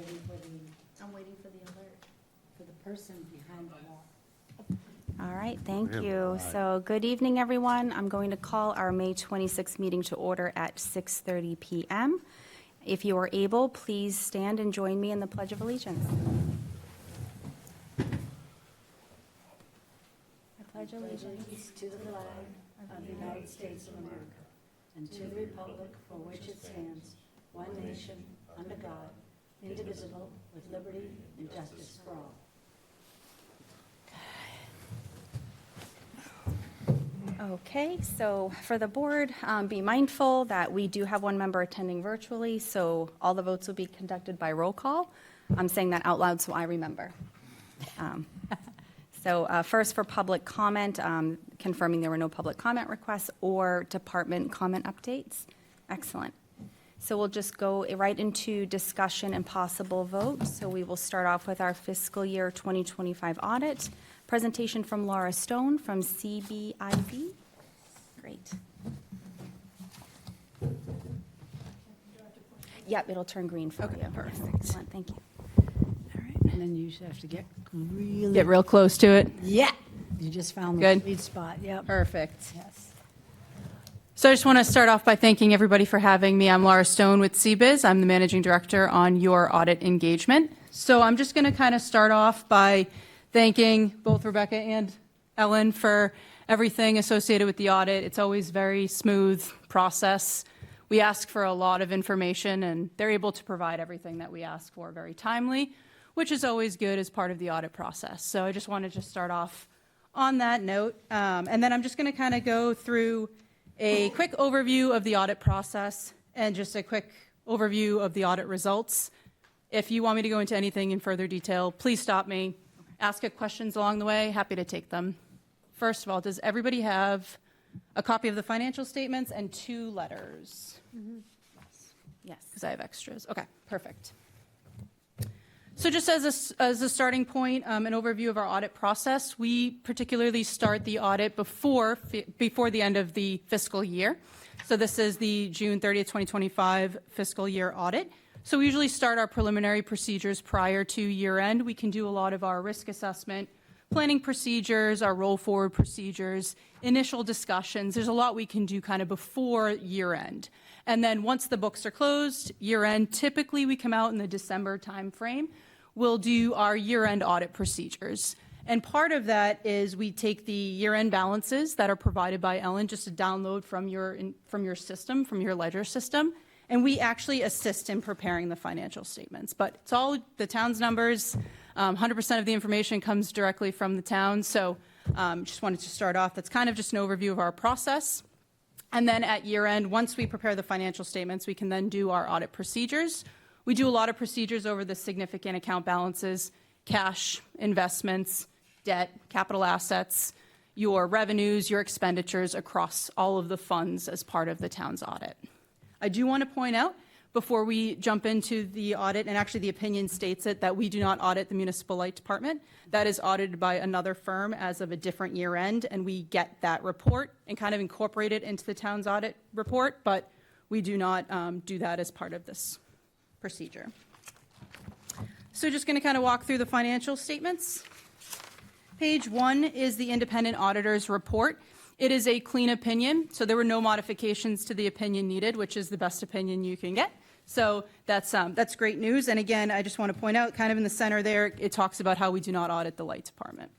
waiting for I'm waiting for the alert. the person behind the wall. All right, thank you. So good evening, everyone. I'm going to call our May 26th meeting to order at 6:30 PM. If you are able, please stand and join me in the Pledge of Allegiance. I pledge allegiance To the flag of the United States of America and to the republic for which it stands, one nation, under God, indivisible, with liberty and justice for all. Okay, so for the board, be mindful that we do have one member attending virtually, so all the votes will be conducted by roll call. I'm saying that out loud so I remember. So first for public comment, confirming there were no public comment requests or department comment updates. Excellent. So we'll just go right into discussion and possible vote. So we will start off with our fiscal year 2025 audit. Presentation from Laura Stone from CBIB. Great. Yep, it'll turn green for you. Perfect. Excellent, thank you. All right. And then you just have to get really. Get real close to it. Yeah, you just found the Good. sweet spot, yep. Perfect. Yes. So I just want to start off by thanking everybody for having me. I'm Laura Stone with CBIZ. I'm the Managing Director on your audit engagement. So I'm just going to kind of start off by thanking both Rebecca and Ellen for everything associated with the audit. It's always very smooth process. We ask for a lot of information, and they're able to provide everything that we ask for very timely, which is always good as part of the audit process. So I just wanted to start off on that note. And then I'm just going to kind of go through a quick overview of the audit process and just a quick overview of the audit results. If you want me to go into anything in further detail, please stop me. Ask questions along the way. Happy to take them. First of all, does everybody have a copy of the financial statements and 2 letters? Yes. Because I have extras. Okay, perfect. So just as a starting point, an overview of our audit process, we particularly start the audit before the end of the fiscal year. So this is the June 30th, 2025 fiscal year audit. So we usually start our preliminary procedures prior to year end. We can do a lot of our risk assessment, planning procedures, our roll forward procedures, initial discussions. There's a lot we can do kind of before year end. And then once the books are closed, year end, typically we come out in the December timeframe. We'll do our year end audit procedures. And part of that is we take the year end balances that are provided by Ellen, just to download from your system, from your ledger system. And we actually assist in preparing the financial statements. But it's all the town's numbers. 100% of the information comes directly from the town. So just wanted to start off. That's kind of just an overview of our process. And then at year end, once we prepare the financial statements, we can then do our audit procedures. We do a lot of procedures over the significant account balances, cash, investments, debt, capital assets, your revenues, your expenditures across all of the funds as part of the town's audit. I do want to point out before we jump into the audit, and actually the opinion states it, that we do not audit the municipal light department. That is audited by another firm as of a different year end, and we get that report and kind of incorporate it into the town's audit report, but we do not do that as part of this procedure. So just going to kind of walk through the financial statements. Page 1 is the independent auditor's report. It is a clean opinion, so there were no modifications to the opinion needed, which is the best opinion you can get. So that's great news. And again, I just want to point out, kind of in the center there, it talks about how we do not audit the light department.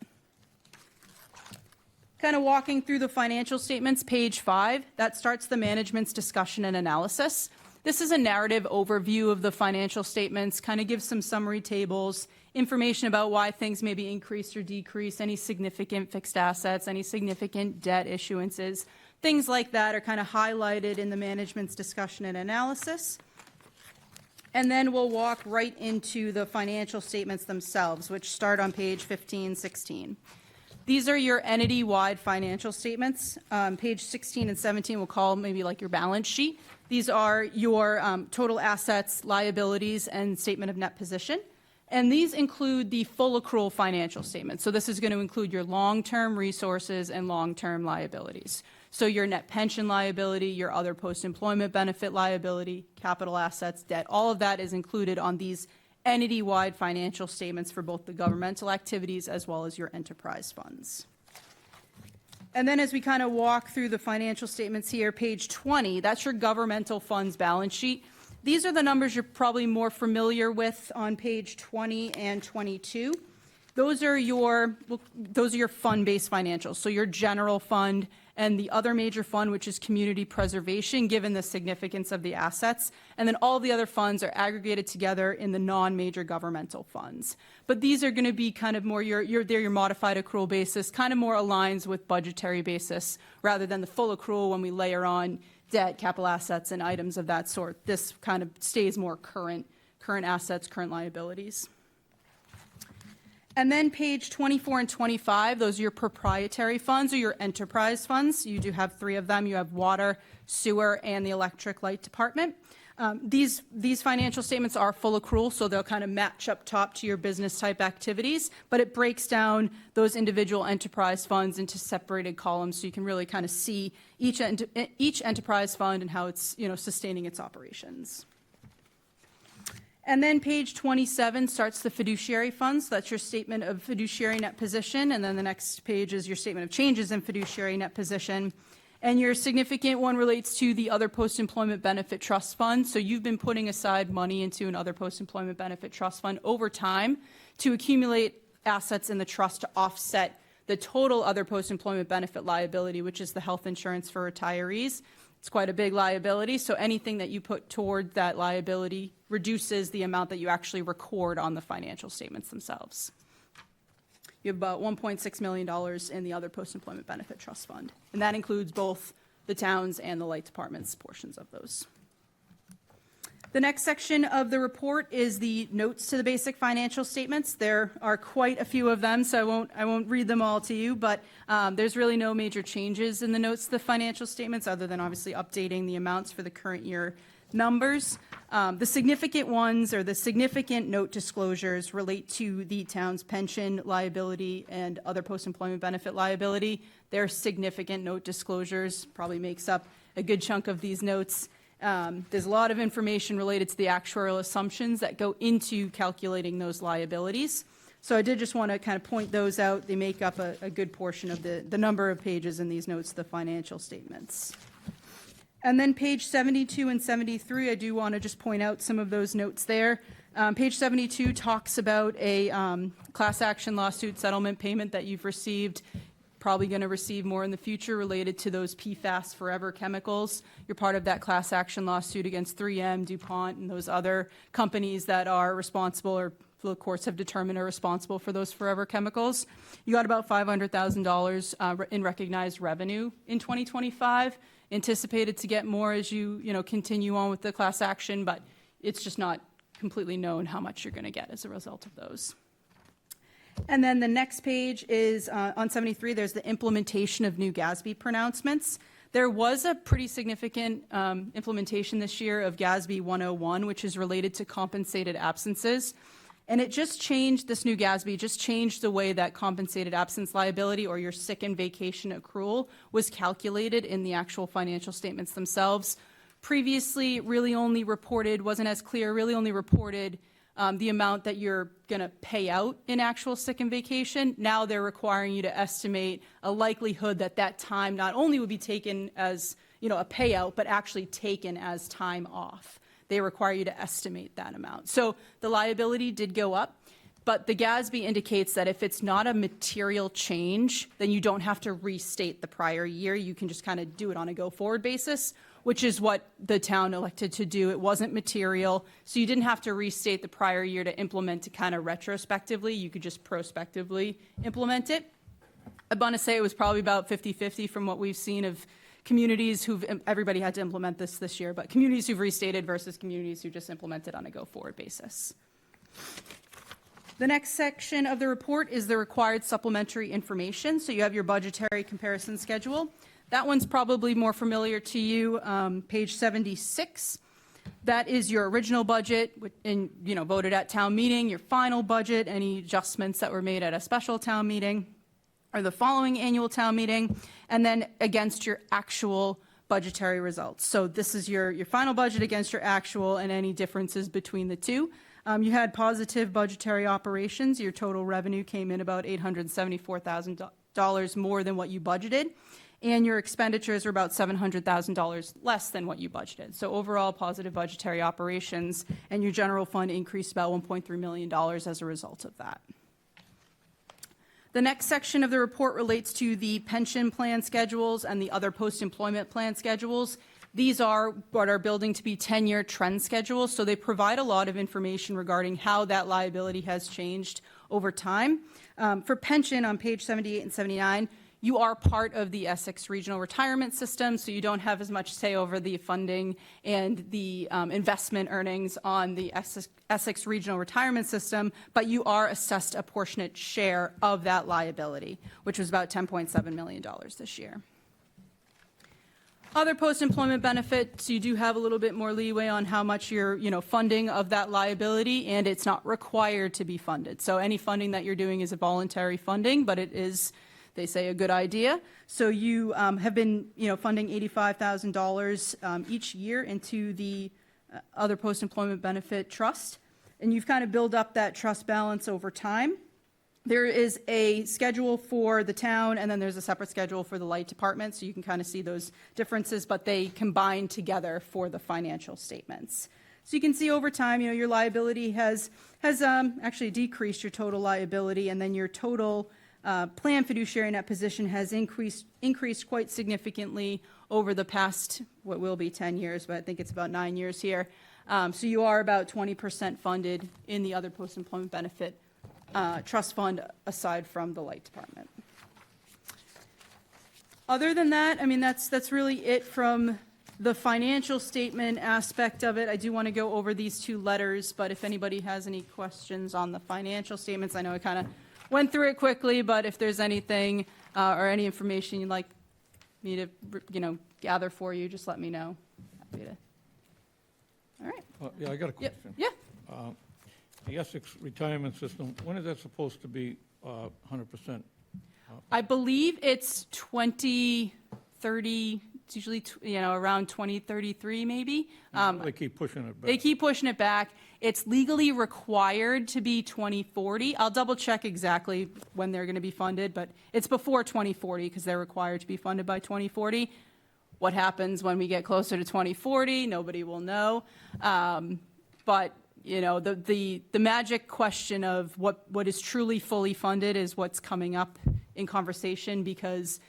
Kind of walking through the financial statements, page 5, that starts the management's discussion and analysis. This is a narrative overview of the financial statements, kind of gives some summary tables, information about why things may be increased or decreased, any significant fixed assets, any significant debt issuances. Things like that are kind of highlighted in the management's discussion and analysis. And then we'll walk right into the financial statements themselves, which start on page 15, 16. These are your entity-wide financial statements. Page 16 and 17 we'll call maybe like your balance sheet. These are your total assets, liabilities, and statement of net position. And these include the full accrual financial statement. So this is going to include your long-term resources and long-term liabilities. So your net pension liability, your other post-employment benefit liability, capital assets, debt, all of that is included on these entity-wide financial statements for both the governmental activities as well as your enterprise funds. And then as we kind of walk through the financial statements here, page 20, that's your governmental funds balance sheet. These are the numbers you're probably more familiar with on page 20 and 22. Those are your fund-based financials, so your general fund and the other major fund, which is community preservation, given the significance of the assets. And then all the other funds are aggregated together in the non-major governmental funds. But these are going to be kind of more your modified accrual basis, kind of more aligns with budgetary basis rather than the full accrual when we layer on debt, capital assets, and items of that sort. This kind of stays more current assets, current liabilities. And then page 24 and 25, those are your proprietary funds or your enterprise funds. You do have 3 of them. You have water, sewer, and the electric light department. These financial statements are full accrual, so they'll kind of match up top to your business type activities, but it breaks down those individual enterprise funds into separated columns so you can really kind of see each enterprise fund and how it's, sustaining its operations. And then page 27 starts the fiduciary funds. That's your statement of fiduciary net position. And then the next page is your statement of changes in fiduciary net position. And your significant one relates to the other post-employment benefit trust fund. So you've been putting aside money into an other post-employment benefit trust fund over time to accumulate assets in the trust to offset the total other post-employment benefit liability, which is the health insurance for retirees. It's quite a big liability, so anything that you put toward that liability reduces the amount that you actually record on the financial statements themselves. You have about $1.6 million in the other post-employment benefit trust fund, and that includes both the towns and the light department's portions of those. The next section of the report is the notes to the basic financial statements. There are quite a few of them, so I won't read them all to you, but there's really no major changes in the notes to the financial statements other than obviously updating the amounts for the current year numbers. The significant ones or the significant note disclosures relate to the town's pension liability and other post-employment benefit liability. They're significant note disclosures, probably makes up a good chunk of these notes. There's a lot of information related to the actuarial assumptions that go into calculating those liabilities. So I did just want to kind of point those out. They make up a good portion of the number of pages in these notes, the financial statements. And then page 72 and 73, I do want to just point out some of those notes there. Page 72 talks about a class action lawsuit settlement payment that you've received. Probably going to receive more in the future related to those PFAS forever chemicals. You're part of that class action lawsuit against 3M, DuPont, and those other companies that are responsible or the courts have determined are responsible for those forever chemicals. You got about $500,000 in recognized revenue in 2025. Anticipated to get more as you continue on with the class action, but it's just not completely known how much you're going to get as a result of those. And then the next page is on 73, there's the implementation of new GASB pronouncements. There was a pretty significant implementation this year of GASB 101, which is related to compensated absences. And it just changed, this new GASB just changed the way that compensated absence liability or your sick and vacation accrual was calculated in the actual financial statements themselves. Previously, really only reported, wasn't as clear, really only reported the amount that you're going to pay out in actual sick and vacation. Now they're requiring you to estimate a likelihood that that time not only would be taken as a payout, but actually taken as time off. They require you to estimate that amount. So the liability did go up, but the GASB indicates that if it's not a material change, then you don't have to restate the prior year. You can just kind of do it on a go-forward basis, which is what the town elected to do. It wasn't material, so you didn't have to restate the prior year to implement it kind of retrospectively. You could just prospectively implement it. I want to say it was probably about 50-50 from what we've seen of communities everybody had to implement this year, but communities who've restated versus communities who just implemented on a go-forward basis. The next section of the report is the required supplementary information. So you have your budgetary comparison schedule. That one's probably more familiar to you, page 76. That is your original budget, and voted at town meeting, your final budget, any adjustments that were made at a special town meeting, or the following annual town meeting, and then against your actual budgetary results. So this is your final budget against your actual and any differences between the two. You had positive budgetary operations. Your total revenue came in about $874,000 more than what you budgeted, and your expenditures were about $700,000 less than what you budgeted. So overall, positive budgetary operations, and your general fund increased about $1.3 million as a result of that. The next section of the report relates to the pension plan schedules and the other post-employment plan schedules. These are what are building to be 10-year trend schedules, so they provide a lot of information regarding how that liability has changed over time. For pension, on page 78 and 79, you are part of the Essex Regional Retirement System, so you don't have as much say over the funding and the investment earnings on the Essex Regional Retirement System, but you are assessed a proportionate share of that liability, which was about $10.7 million this year. Other post-employment benefits, you do have a little bit more leeway on how much you're, funding of that liability, and it's not required to be funded. So any funding that you're doing is a voluntary funding, but it is, they say, a good idea. So you have been, funding $85,000 each year into the other post-employment benefit trust, and you've kind of built up that trust balance over time. There is a schedule for the town, and then there's a separate schedule for the light department, so you can kind of see those differences, but they combine together for the financial statements. So you can see over time, your liability has actually decreased, your total liability, and then your total plan fiduciary net position has increased quite significantly over the past, what will be 10 years, but I think it's about 9 years here. So you are about 20% funded in the other post-employment benefit trust fund aside from the light department. Other than that, that's really it from the financial statement aspect of it. I do want to go over these two letters, but if anybody has any questions on the financial statements, I know I kind of went through it quickly, but if there's anything or any information you'd like me to, gather for you, just let me know. Happy to. All right. Yeah, I got a question. Yeah. The Essex retirement system, when is that supposed to be 100%? I believe it's 2030, it's usually, around 2033 maybe. They keep pushing it back. They keep pushing it back. It's legally required to be 2040. I'll double check exactly when they're going to be funded, but it's before 2040 because they're required to be funded by 2040. What happens when we get closer to 2040? Nobody will know. But the magic question of what is truly fully funded is what's coming up in conversation, because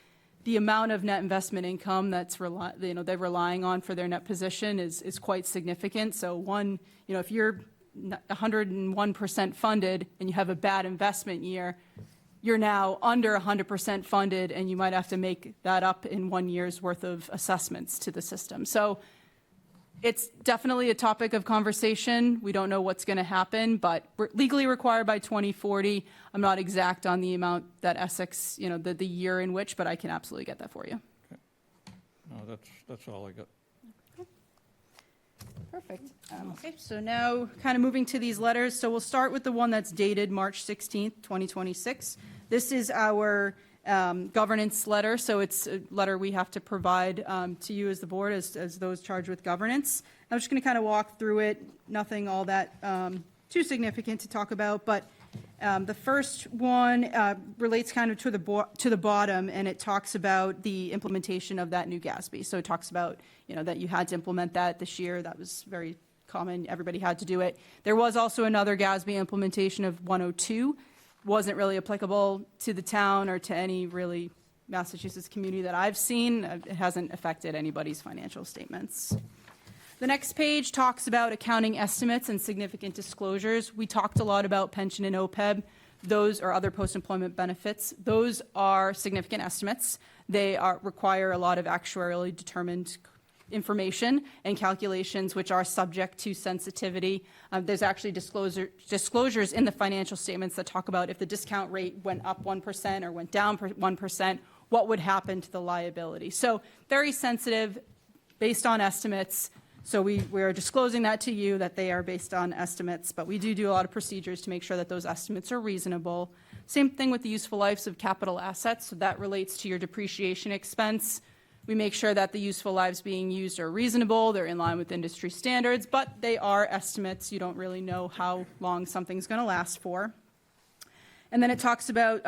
the amount of net investment income that's they're relying on for their net position is quite significant. So if you're 101% funded and you have a bad investment year, you're now under 100% funded, and you might have to make that up in 1 year's worth of assessments to the system. So it's definitely a topic of conversation. We don't know what's going to happen, but we're legally required by 2040. I'm not exact on the amount that Essex, the year in which, but I can absolutely get that for you. Okay. No, that's all I got. Perfect. Okay, so now kind of moving to these letters. So we'll start with the one that's dated March 16th, 2026. This is our governance letter, so it's a letter we have to provide to you as the board, as those charged with governance. I'm just going to kind of walk through it, nothing all that too significant to talk about, but the first one relates kind of to the bottom, and it talks about the implementation of that new GASB. So it talks about, that you had to implement that this year. That was very common. Everybody had to do it. There was also another GASB implementation of 102. Wasn't really applicable to the town or to any really Massachusetts community that I've seen. It hasn't affected anybody's financial statements. The next page talks about accounting estimates and significant disclosures. We talked a lot about pension and OPEB. Those are other post-employment benefits. Those are significant estimates. They require a lot of actuarially determined information and calculations, which are subject to sensitivity. There's actually disclosures in the financial statements that talk about if the discount rate went up 1% or went down 1%, what would happen to the liability. So very sensitive, based on estimates. So we are disclosing that to you, that they are based on estimates, but we do a lot of procedures to make sure that those estimates are reasonable. Same thing with the useful lives of capital assets. So that relates to your depreciation expense. We make sure that the useful lives being used are reasonable, they're in line with industry standards, but they are estimates. You don't really know how long something's going to last for. And then it talks about,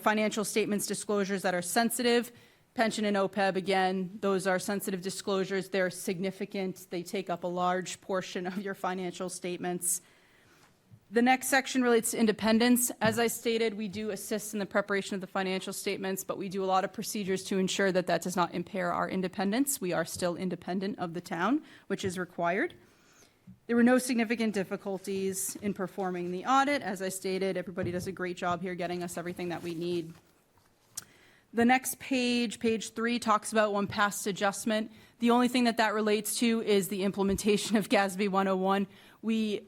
financial statements disclosures that are sensitive. Pension and OPEB, again, those are sensitive disclosures. They're significant. They take up a large portion of your financial statements. The next section relates to independence. As I stated, we do assist in the preparation of the financial statements, but we do a lot of procedures to ensure that that does not impair our independence. We are still independent of the town, which is required. There were no significant difficulties in performing the audit. As I stated, everybody does a great job here getting us everything that we need. The next page, page 3, talks about one past adjustment. The only thing that relates to is the implementation of GASB 101. We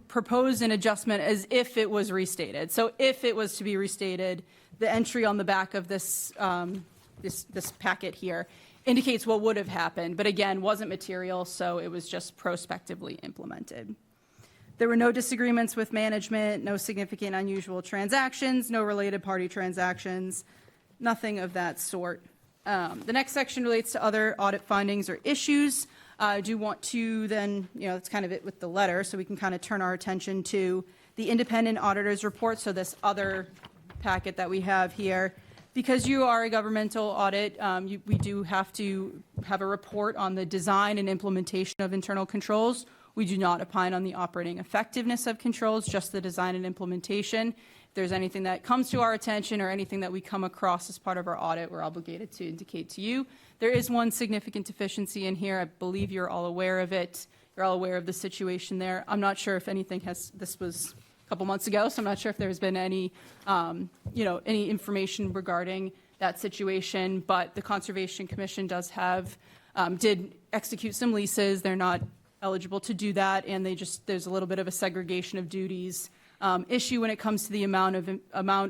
proposed an adjustment as if it was restated. So if it was to be restated, the entry on the back of this packet here indicates what would have happened, but again, wasn't material, so it was just prospectively implemented. There were no disagreements with management, no significant unusual transactions, no related party transactions, nothing of that sort. The next section relates to other audit findings or issues. I do want to then, that's kind of it with the letter, so we can kind of turn our attention to the independent auditor's report, so this other packet that we have here. Because you are a governmental audit, we do have to have a report on the design and implementation of internal controls. We do not opine on the operating effectiveness of controls, just the design and implementation. If there's anything that comes to our attention or anything that we come across as part of our audit, we're obligated to indicate to you. There is one significant deficiency in here. I believe you're all aware of it. You're all aware of the situation there. I'm not sure if anything this was a couple months ago, so I'm not sure if there's been any, any information regarding that situation, but the Conservation Commission did execute some leases. They're not eligible to do that, and there's a little bit of a segregation of duties issue when it comes to the amount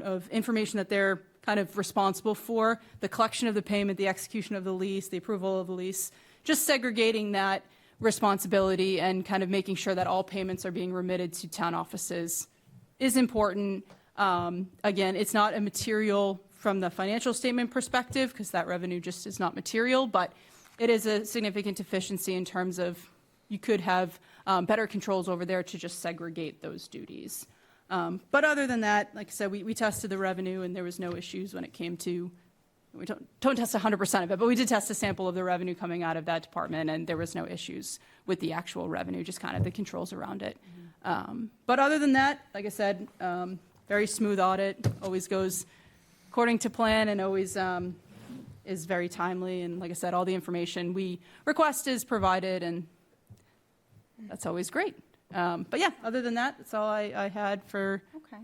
of information that they're kind of responsible for, the collection of the payment, the execution of the lease, the approval of the lease, just segregating that responsibility and kind of making sure that all payments are being remitted to town offices is important. Again, it's not a material from the financial statement perspective because that revenue just is not material, but it is a significant deficiency in terms of you could have better controls over there to just segregate those duties. But other than that, like I said, we tested the revenue and there was no issues when it came to, we don't test 100% of it, but we did test a sample of the revenue coming out of that department and there was no issues with the actual revenue, just kind of the controls around it. But other than that, like I said, very smooth audit, always goes according to plan and always is very timely. And like I said, all the information we request is provided and that's always great. But yeah, other than that, that's all I had for, Okay. I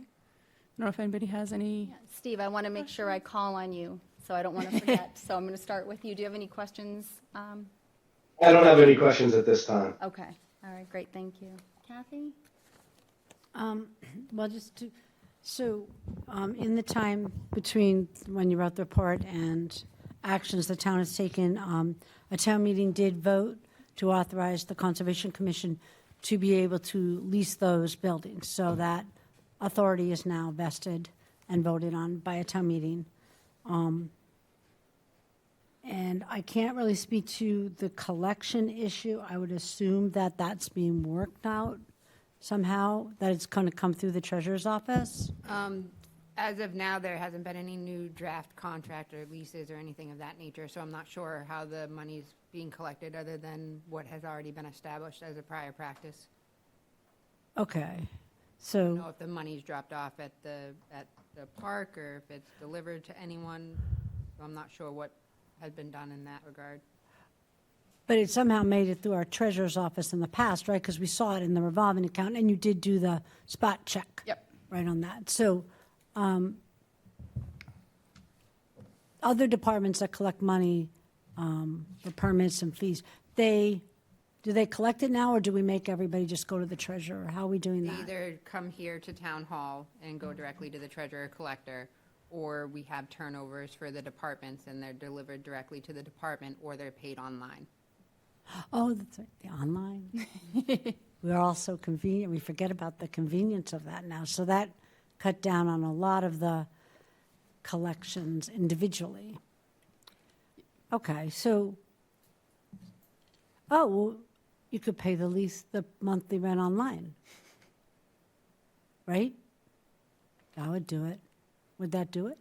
don't know if anybody has any. Steve, I want to make sure I call on you, so I don't want to forget. So I'm going to start with you. Do you have any questions? I don't have any questions at this time. Okay. All right, great. Thank you. Kathy? Well, in the time between when you wrote the report and actions the town has taken, a town meeting did vote to authorize the Conservation Commission to be able to lease those buildings. So that authority is now vested and voted on by a town meeting. And I can't really speak to the collection issue. I would assume that that's being worked out somehow, that it's going to come through the treasurer's office. As of now, there hasn't been any new draft contract or leases or anything of that nature, so I'm not sure how the money's being collected other than what has already been established as a prior practice. Okay, I don't so, know if the money's dropped off at the park or if it's delivered to anyone, so I'm not sure what has been done in that regard. but it somehow made it through our treasurer's office in the past, right? Because we saw it in the revolving account, and you did do the spot check. Yep. Right on that. So, other departments that collect money for permits and fees, do they collect it now, or do we make everybody just go to the treasurer? How are we doing They that? either come here to town hall and go directly to the treasurer collector, or we have turnovers for the departments and they're delivered directly to the department, or they're paid online. Oh, that's right, the online. We're all so convenient. We forget about the convenience of that now. So that cut down on a lot of the collections individually. Okay, so, oh, well, you could pay the lease, the monthly rent online, right? I would do it. Would that do it?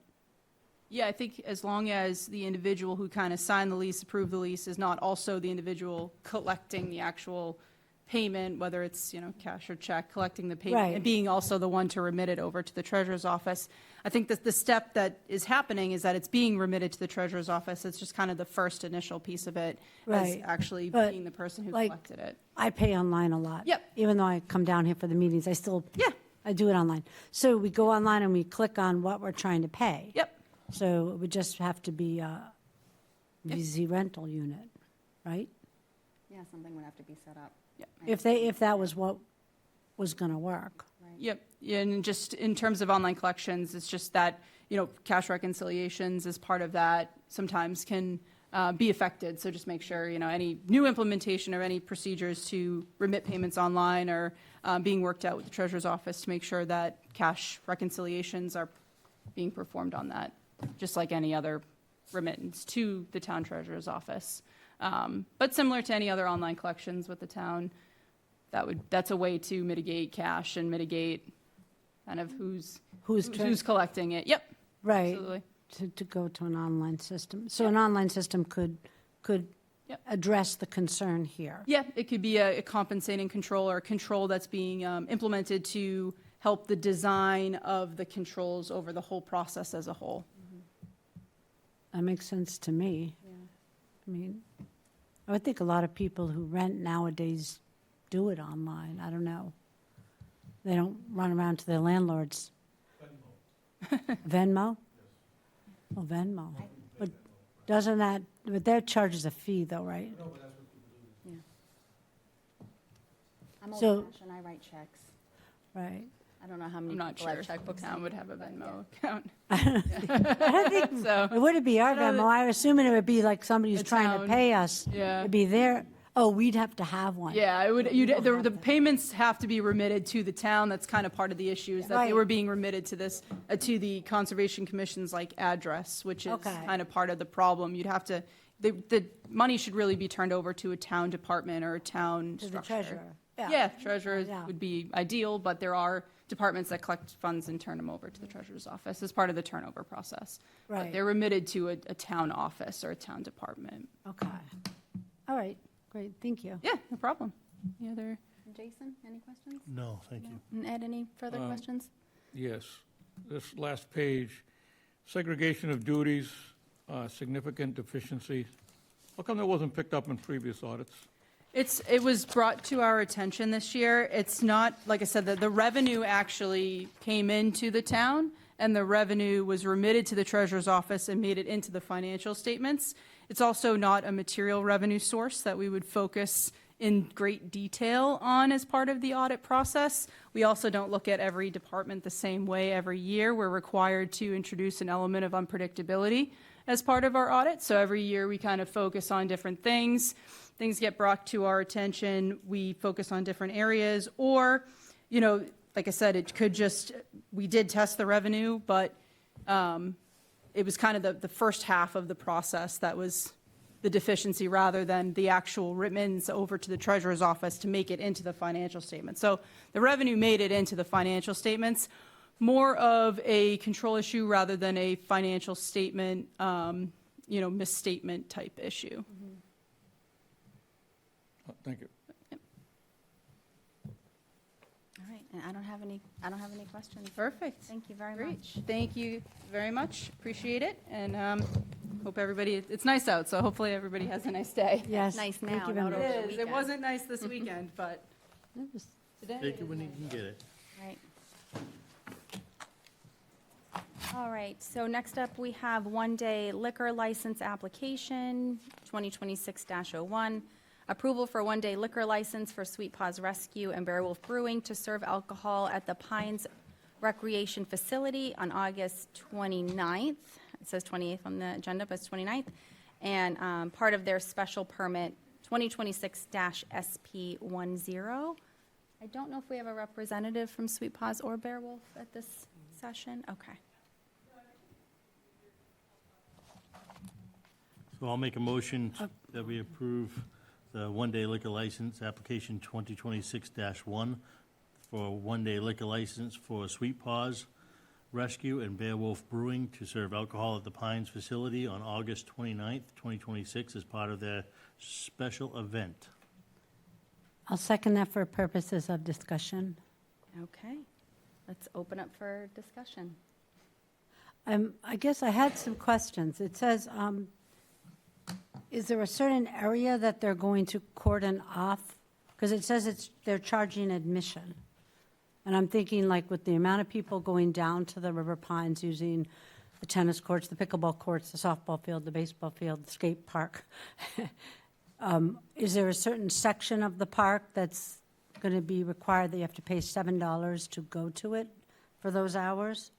Yeah, I think as long as the individual who kind of signed the lease, approved the lease, is not also the individual collecting the actual payment, whether it's, cash or check, collecting the payment, Right. and being also the one to remit it over to the treasurer's office. I think that the step that is happening is that it's being remitted to the treasurer's office. It's just kind of the first initial piece of it, as Right. actually But, being the person who like, collected it. I pay online a lot. Yep. Even though I come down here for the meetings, I still. Yeah. I do it online. So we go online and we click on what we're trying to pay. Yep. So it would just have to be a VZ rental unit, right? Yeah, something would have to be set up. If that was what was going to work. Yep, yeah, and just in terms of online collections, it's just that, cash reconciliations as part of that sometimes can be affected. So just make sure, any new implementation or any procedures to remit payments online are being worked out with the treasurer's office to make sure that cash reconciliations are being performed on that, just like any other remittance to the town treasurer's office. But similar to any other online collections with the town, that's a way to mitigate cash and mitigate kind of who's collecting it. Yep, Right, absolutely. to go to an online system. So an online system could Yep. address the concern here. Yeah, it could be a compensating control or a control that's being implemented to help the design of the controls over the whole process as a whole. That makes sense to me. I mean, I would think a lot of people who rent nowadays do it online. I don't know. They don't run around to their landlords. Venmo? Oh, Venmo. But doesn't that, but that charges a fee though, right? I'm So- old-fashioned, I write checks. Right. I don't know how many I'm not people sure have if the checkbooks. town would have a Venmo account. I don't think, So, it wouldn't be our I don't Venmo. I was assuming it would be like somebody who's The trying to town. pay us. Yeah. It'd be their, oh, we'd have to have one. yeah, it would, the payments have to be remitted to the town. That's kind of part of the issue, is that they Right. were being remitted to this, to the Conservation Commission's address, which is Okay. kind of part of the problem. You'd have to, the money should really be turned over to a town department or a town To the structure. treasurer. Yeah, treasurer Yeah. would be ideal, but there are departments that collect funds and turn them over to the treasurer's office as part of the turnover process. But Right. they're remitted to a town office or a town department. Okay. All right, great, thank you. Yeah, no problem. Any other? Jason, any questions? No, thank you. And Ed, any further questions? Yes. This last page, segregation of duties, significant deficiency. How come that wasn't picked up in previous audits? It was brought to our attention this year. It's not, like I said, the revenue actually came into the town, and the revenue was remitted to the treasurer's office and made it into the financial statements. It's also not a material revenue source that we would focus in great detail on as part of the audit process. We also don't look at every department the same way every year. We're required to introduce an element of unpredictability as part of our audit. So every year, we kind of focus on different things. Things get brought to our attention, we focus on different areas, or, like I said, it could just, we did test the revenue, but it was kind of the first half of the process that was the deficiency rather than the actual remittance over to the treasurer's office to make it into the financial statement. So the revenue made it into the financial statements, more of a control issue rather than a financial statement, misstatement type issue. Thank you. All right, and I don't have any questions. Perfect. Thank you very Great. much. Thank you very much. Appreciate it. And hope everybody, it's nice out, so hopefully everybody has a nice day. Yes. Nice thank now, you very not much. over the It weekend. wasn't nice this weekend, but It was- today. Take it when you can get it. Right. All right, so next up, we have one-day liquor license application, 2026-01. Approval for one-day liquor license for Sweet Paws Rescue and Bear Wolf Brewing to serve alcohol at the Pines Recreation Facility on August 29th. It says 28th on the agenda, but it's 29th. And part of their special permit, 2026-SP10. I don't know if we have a representative from Sweet Paws or Bear Wolf at this session. Okay. So I'll make a motion that we approve the one-day liquor license, application 2026-1, for one-day liquor license for Sweet Paws Rescue and Beowulf Brewing to serve alcohol at the Pines facility on August 29th, 2026, as part of their special event. I'll second that for purposes of discussion. Okay, let's open up for discussion. I guess I had some questions. It says, is there a certain area that they're going to cordon off? Because it says they're charging admission. And I'm thinking like with the amount of people going down to the River Pines using the tennis courts, the pickleball courts, the softball field, the baseball field, the skate park. Is there a certain section of the park that's going to be required that you have to pay $7 to go to it for those hours?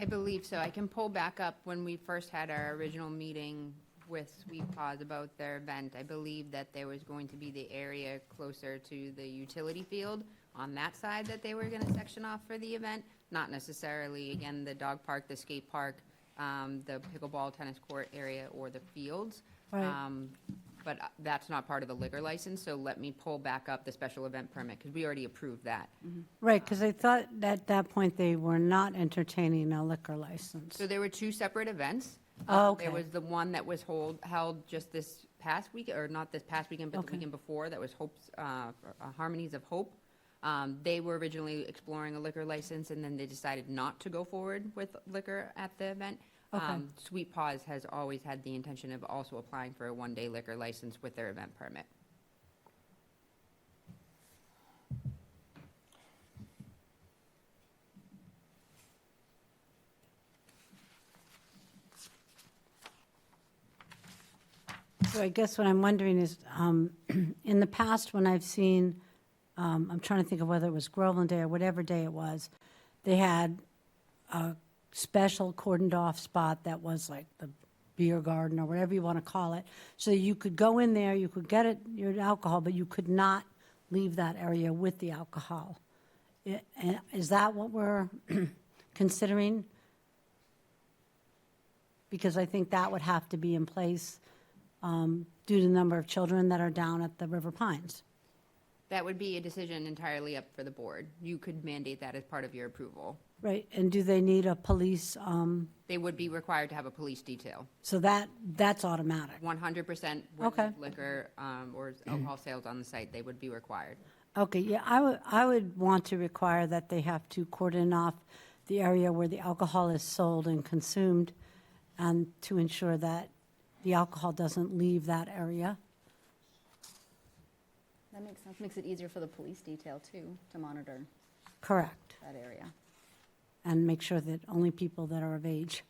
I believe so. I can pull back up when we first had our original meeting with Sweet Paws about their event. I believe that there was going to be the area closer to the utility field on that side that they were going to section off for the event. Not necessarily, again, the dog park, the skate park, the pickleball tennis court area, or the fields. Right. But that's not part of the liquor license, so let me pull back up the special event permit, because we already approved that. Right, because I thought at that point they were not entertaining a liquor license. So there were two separate events. Oh, okay. There was the one that was held just this past week, or not this past weekend, but the Okay. weekend before, that was Harmonies of Hope. They were originally exploring a liquor license, and then they decided not to go forward with liquor at the event. Okay. Sweet Paws has always had the intention of also applying for a one-day liquor license with their event permit. So I guess what I'm wondering is, in the past, when I've seen, I'm trying to think of whether it was Groveland Day or whatever day it was, they had a special cordoned off spot that was like the beer garden or whatever you want to call it. So you could go in there, you could get your alcohol, but you could not leave that area with the alcohol. Is that what we're considering? Because I think that would have to be in place due to the number of children that are down at the River Pines. That would be a decision entirely up for the board. You could mandate that as part of your approval. Right, and do they need a police, They would be required to have a police detail. so that's automatic? 100% Okay. with liquor or alcohol sales on the site, they would be required. Okay, yeah, I would want to require that they have to cordon off the area where the alcohol is sold and consumed, and to ensure that the alcohol doesn't leave that area. That makes sense, makes it easier for the police detail too, to monitor Correct, that area. and make sure that only people that are of age.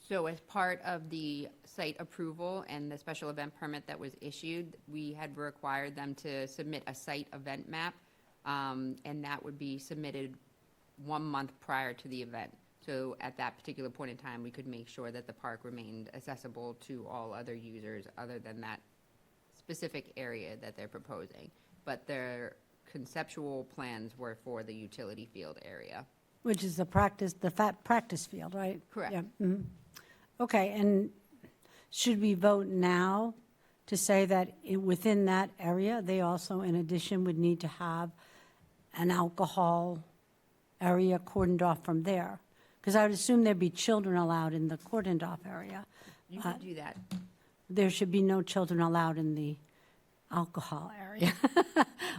So as part of the site approval and the special event permit that was issued, we had required them to submit a site event map, and that would be submitted 1 month prior to the event. So at that particular point in time, we could make sure that the park remained accessible to all other users other than that specific area that they're proposing. But their conceptual plans were for the utility field area. Which is the practice field, right? Correct. Yeah. Mhm. Okay, and should we vote now to say that within that area, they also, in addition, would need to have an alcohol area cordoned off from there? Because I would assume there'd be children allowed in the cordoned off area. You could do that. There should be no children allowed in the alcohol area,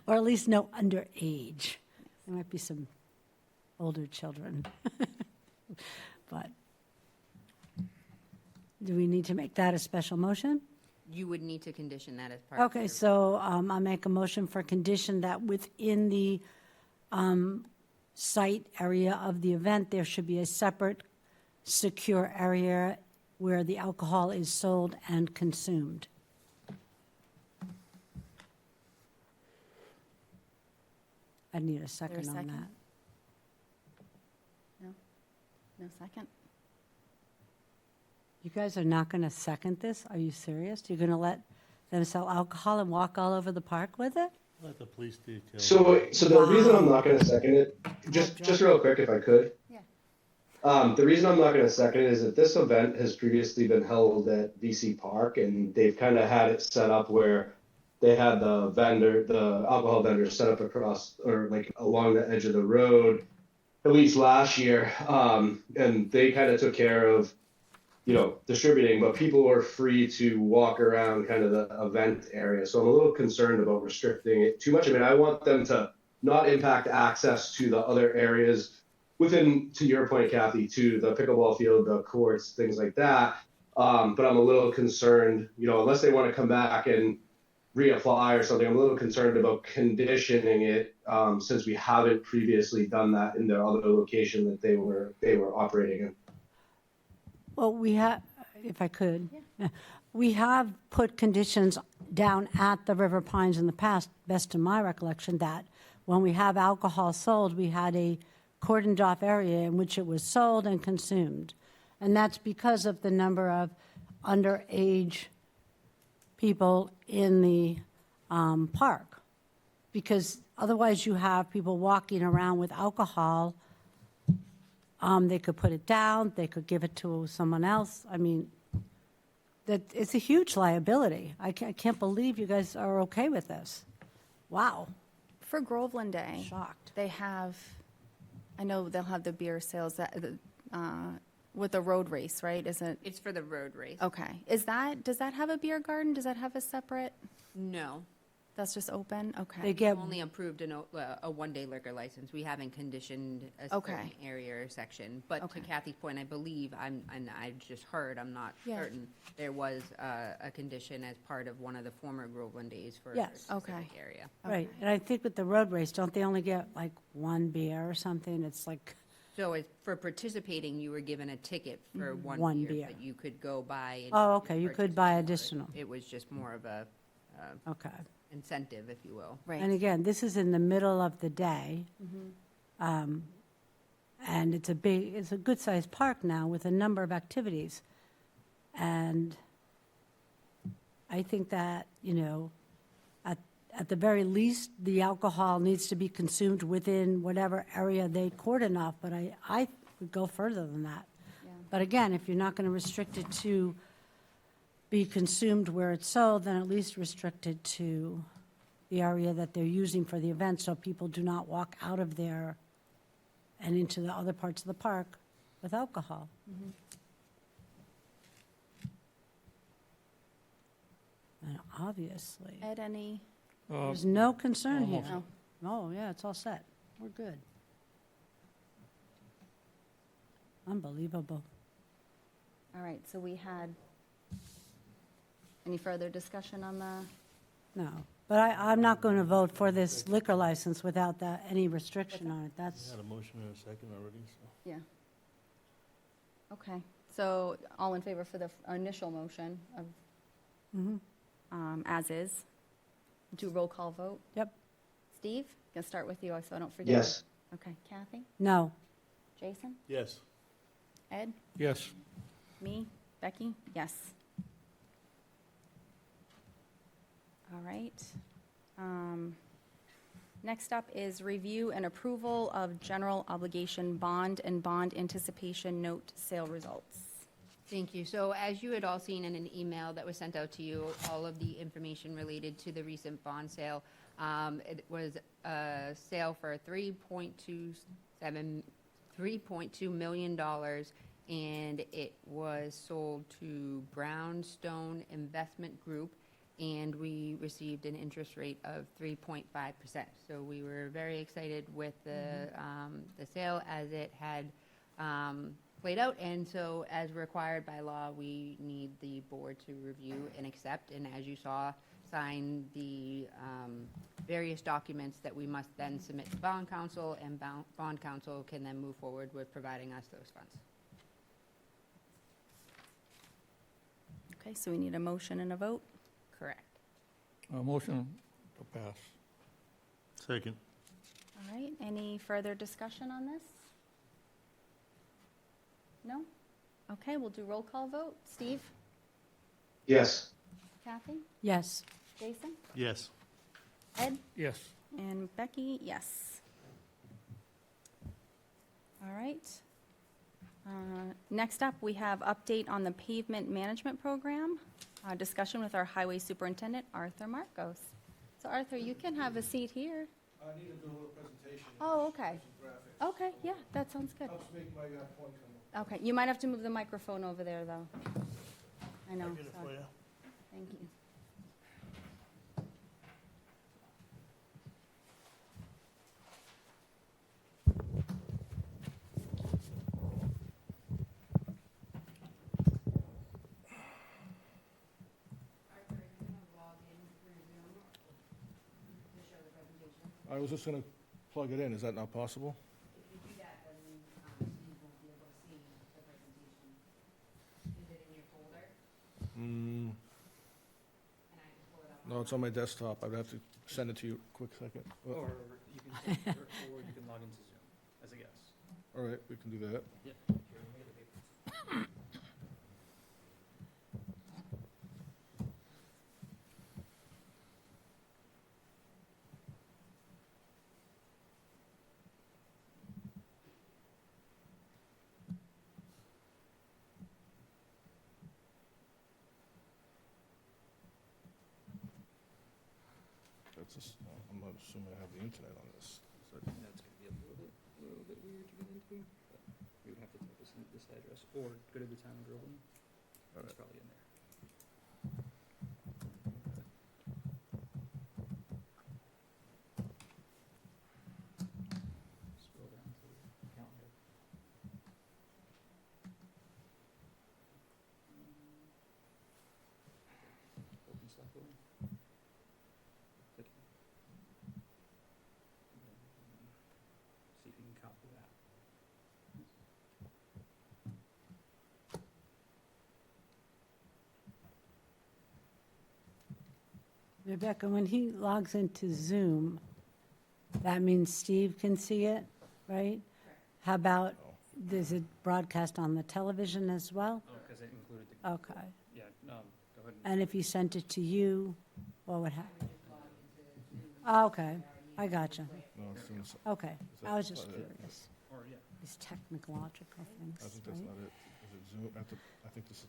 or at least no underage. There might be some older children. But do we need to make that a special motion? You would need to condition that as part of Okay, your- so I make a motion for condition that within the site area of the event, there should be a separate secure area where the alcohol is sold and consumed. I need a second on second? that. No second? You guys are not going to second this? Are you serious? You're going to let them sell alcohol and walk all over the park with it? Let the police detail. So the reason I'm not going to second it, just real quick, if I could. Yeah. The reason I'm not gonna second it is that this event has previously been held at VC Park, and they've kind of had it set up where they had the alcohol vendor set up across, or like along the edge of the road, at least last year. And they kind of took care of, distributing, but people were free to walk around kind of the event area. So I'm a little concerned about restricting it too much. I mean, I want them to not impact access to the other areas within, to your point, Kathy, to the pickleball field, the courts, things like that. But I'm a little concerned, unless they want to come back and reapply or something, I'm a little concerned about conditioning it, since we haven't previously done that in the other location that they were operating in. Well, we have, if I could, we have put conditions down at the River Pines in the past, best of my recollection, that when we have alcohol sold, we had a cordoned off area in which it was sold and consumed. And that's because of the number of underage people in the park. Because otherwise you have people walking around with alcohol. They could put it down, they could give it to someone else. I mean, that it's a huge liability. I can't believe you guys are okay with this. Wow, For Groveland Day, shocked. they have, I know they'll have the beer sales with the road race, right? Isn't, It's for the road race. okay. Does that have a beer garden? Does that have a separate, No, that's just open? They Okay. get, only approved a one-day liquor license. We haven't conditioned a Okay. certain area or section. But Okay. to Kathy's point, I believe, and I just heard, I'm not Yeah. certain, there was a condition as part of one of the former Groveland days for a Yes. specific Okay. area. right, and I think with the road race, don't they only get like one beer or something? It's like, So for participating, you were given a ticket for One one beer. beer, but you could go buy. and Oh, okay, you could purchase buy more. additional. It was just more of a okay. incentive, if you will. Right. And again, this is in the middle of the day. And it's a good-sized park now with a number of activities. And I think that, at the very least, the alcohol needs to be consumed within whatever area they cordon off, but I would go further than that. Yeah. But again, if you're not going to restrict it to be consumed where it's sold, then at least restrict it to the area that they're using for the event, so people do not walk out of there and into the other parts of the park with alcohol. And obviously, Ed, any? there's no concern here. No. Oh, yeah, it's all set. We're good. Unbelievable. All right, so we had, any further discussion on the? No, but I'm not going to vote for this liquor license without any restriction on it. We That's, had a motion and a second already, so. Yeah. Okay, so all in favor for the initial motion of, as is? Do roll call vote. yep, Steve, gonna start with you so I don't forget. Yes. Okay, Kathy, no. Jason, Yes. Ed, Yes. me, Becky, yes. All right. Next up is review and approval of general obligation bond and bond anticipation note sale results. Thank you. So as you had all seen in an email that was sent out to you, all of the information related to the recent bond sale, it was a sale for $3.2 million, and it was sold to Brownstone Investment Group, and we received an interest rate of 3.5%. So we were very excited with the sale as it had played out. And so as required by law, we need the board to review and accept. And as you saw, sign the various documents that we must then submit to bond counsel, and bond counsel can then move forward with providing us those funds. Okay, so we need a motion and a vote. Correct. Motion to pass. Second. All right, any further discussion on this? No? Okay, we'll do roll call vote. Steve? Yes. Kathy? Yes, Jason? Yes. Ed? Yes. And Becky, yes. All right. Next up, we have update on the pavement management program, discussion with our highway superintendent, Arthur Marcos. So Arthur, you can have a seat here. I need to do a little presentation. Oh, okay. Some graphics. Okay, yeah, that sounds good. Helps make my point come up. Okay, you might have to move the microphone over there, though. I know, I'll get it for sorry. you. Thank you. I was just gonna plug it in, is that not possible? If you do that, then Steve won't be able to see the presentation. Is it in your folder? Mm, And I can pull it up. no, it's on my desktop, I'd have to send it to you, quick second. Or you can, or you can log into Zoom as a guest. All right, we can do that. Yep. Here, let me get the paper. That's just, I'm not assuming I have the internet on this. Is that- That's gonna be a little bit weird to get into, but you would have to type this address, or go to the town of Groveland. All It's right. probably in there. Scroll down to the calendar. Open select board. Click it. And then, see if you can copy that. Rebecca, when he logs into Zoom, that means Steve can see it, right? How about, does it broadcast on the television as well? Oh, because it included the. Okay. Yeah, go ahead. And if he sent it to you, what would happen? Okay, I gotcha. No, it's doing s- Okay, I was just Is that- curious. Or, yeah. These technological I things, think that's right? not it. Is it Zoom? I think this is,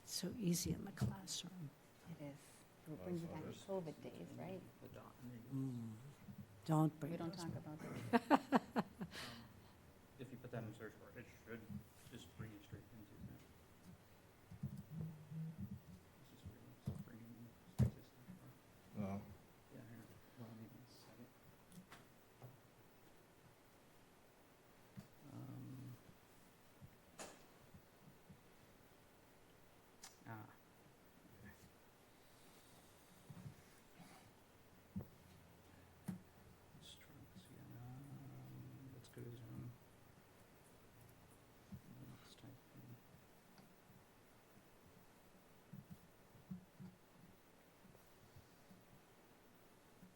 So easy in the classroom. It is. It brings you back to COVID days, right? The dot, and there you go. Don't bring We don't those talk up. about that. If you put that in search bar, it should just bring you straight into that. This is weird, it's bringing you straight to search bar. no. Yeah, here, hold on, maybe a second. Ah. Okay. Let's try this again. Let's go to Zoom. And let's type in.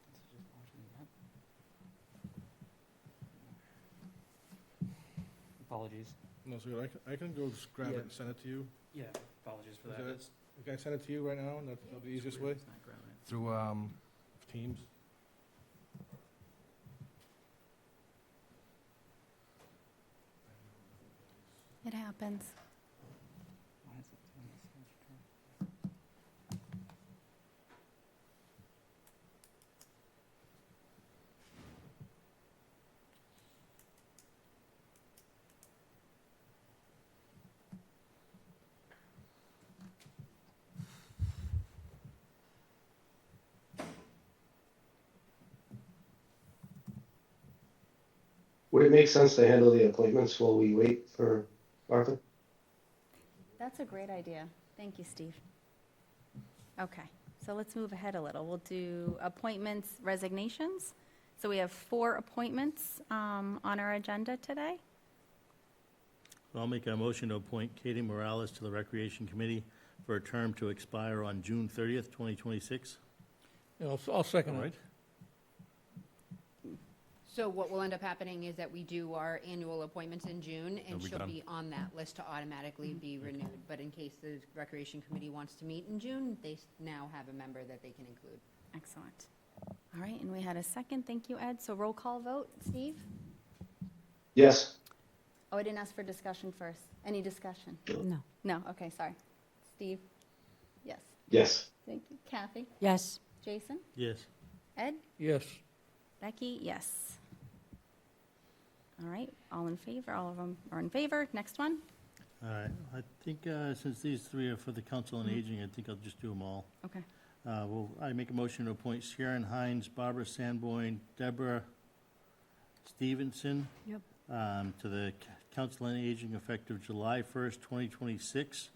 This is just watching that. Apologies. No, so I can go just grab it Yeah. and send it to you. Yeah, apologies for Is that. that- It's- Can I send it to you right now, and that's the it's easiest weird, way? It's not grabbing it. Through, Teams? It happens. Why is it doing this search bar? Would it make sense to handle the appointments while we wait for Arthur? That's a great idea. Thank you, Steve. Okay, so let's move ahead a little. We'll do appointments, resignations. So we have 4 appointments on our agenda today. So I'll make a motion to appoint Katie Morales to the Recreation Committee for a term to expire on June 30th, 2026. Yeah, I'll second All it. right. So what will end up happening is that we do our annual appointments in June, and They'll be she'll done. be on that list to automatically be renewed. But in case the Recreation Committee wants to meet in June, they now have a member that they can include. Excellent. All right, and we had a second. Thank you, Ed. So roll call vote. Steve? Yes. Oh, I didn't ask for discussion first. Any discussion? No. No, okay, sorry. Steve? Yes. Yes. Thank you. Kathy? Yes. Jason? Yes. Ed? Yes. Becky? Yes. All right, all in favor, all of them are in favor. Next one? All right, I think since these three are for the Council on Aging, I think I'll just do them all. Okay. I make a motion to appoint Sharon Hines, Barbara Sanborn, Deborah Stevenson Yep. to the Council on Aging effective July 1st, 2026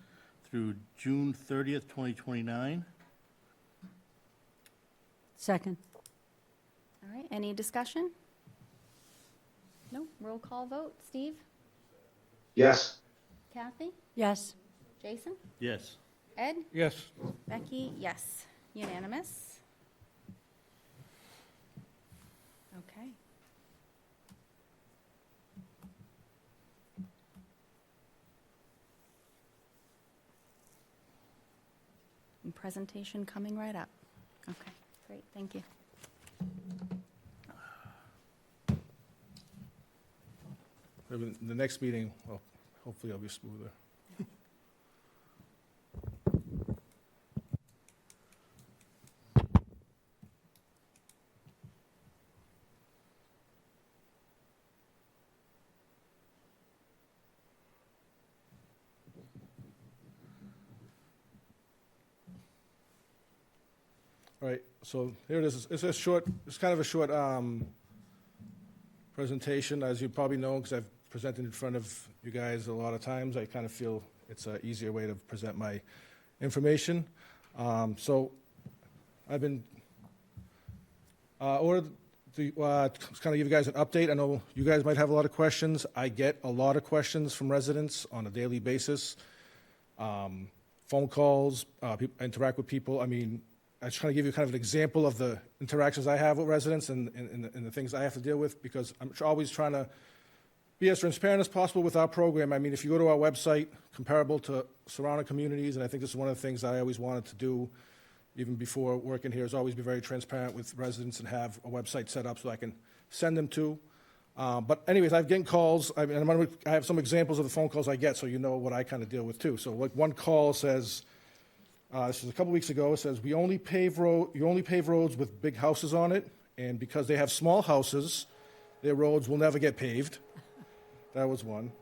through June 30th, 2029. Second. All right, any discussion? No, roll call vote. Steve? Yes. Kathy? Yes. Jason? Yes. Ed? Yes. Becky? Yes. Unanimous? Okay. And presentation coming right up. Okay, great, thank you. Maybe the next meeting, well, hopefully I'll be smoother. All right, so here it is. It's kind of a short presentation, as you probably know, because I've presented in front of you guys a lot of times. I kind of feel it's an easier way to present my information. So I've been ordered to kind of give you guys an update. I know you guys might have a lot of questions. I get a lot of questions from residents on a daily basis. Phone calls, interact with people. I mean, I just trying to give you kind of an example of the interactions I have with residents and the things I have to deal with, because I'm always trying to be as transparent as possible with our program. I mean, if you go to our website, comparable to surrounding communities, and I think this is one of the things that I always wanted to do, even before working here, is always be very transparent with residents and have a website set up so I can send them to. But anyways, I've getting calls. I mean, I have some examples of the phone calls I get, so you know what I kind of deal with too. So like one call says, this is a couple weeks ago. It says, you only pave roads with big houses on it, and because they have small houses, their roads will never get paved. That was one.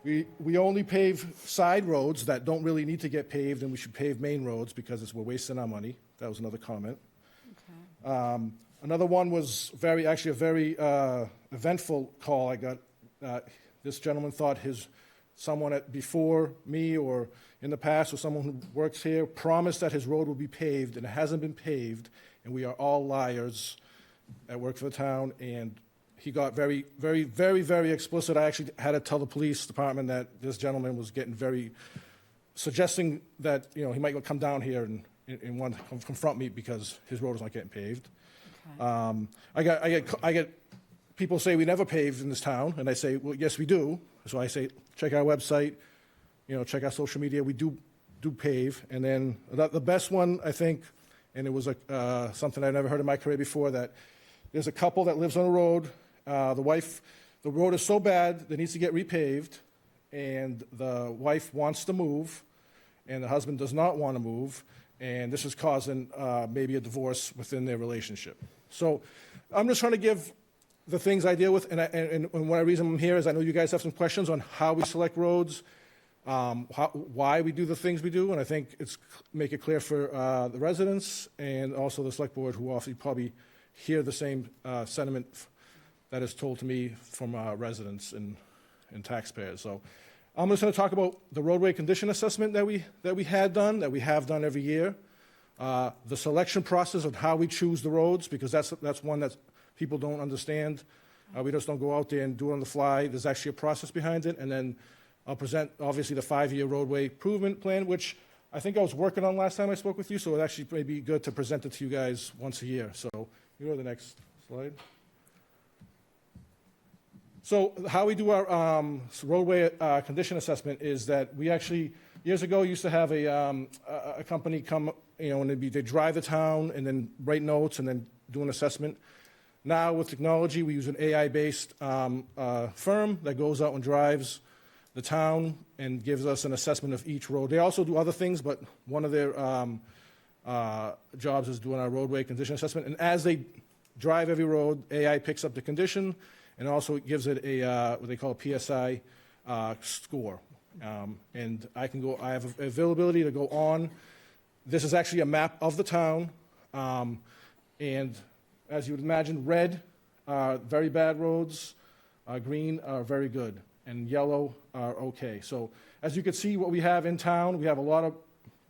We only pave side roads that don't really need to get paved, and we should pave main roads because we're wasting our money. That was another comment. Okay. Another one was a very eventful call I got. This gentleman thought someone before me or in the past, or someone who works here, promised that his road would be paved, and it hasn't been paved, and we are all liars that work for the town. And he got very, very, very, very explicit. I actually had to tell the police department that this gentleman was getting suggesting that, he might come down here and want to confront me because his road is not getting paved. Okay. I get people say we never paved in this town, and I say, well, yes, we do. So I say, check our website, check our social media. We do pave. And then the best one, I think, and it was something I never heard in my career before, that there's a couple that lives on a road. The road is so bad that it needs to get repaved, and the wife wants to move, and the husband does not want to move, and this is causing maybe a divorce within their relationship. So I'm just trying to give the things I deal with, and one reason I'm here is I know you guys have some questions on how we select roads, why we do the things we do, and I think it's make it clear for the residents and also the select board, who also probably hear the same sentiment that is told to me from residents and taxpayers. So I'm just going to talk about the roadway condition assessment that we have done every year, the selection process of how we choose the roads, because that's one that people don't understand. We just don't go out there and do it on the fly. There's actually a process behind it. And then I'll present, obviously, the 5-year roadway improvement plan, which I think I was working on last time I spoke with you, so it actually may be good to present it to you guys once a year. So you go to the next slide. So how we do our roadway condition assessment is that we actually, years ago, used to have a company come, and they drive the town and then write notes and then do an assessment. Now with technology, we use an AI-based firm that goes out and drives the town and gives us an assessment of each road. They also do other things, but one of their jobs is doing our roadway condition assessment. And as they drive every road, AI picks up the condition and also gives it a what they call a PSI score. And I have availability to go on. This is actually a map of the town. And as you would imagine, red are very bad roads, green are very good, and yellow are okay. So as you can see what we have in town, we have a lot of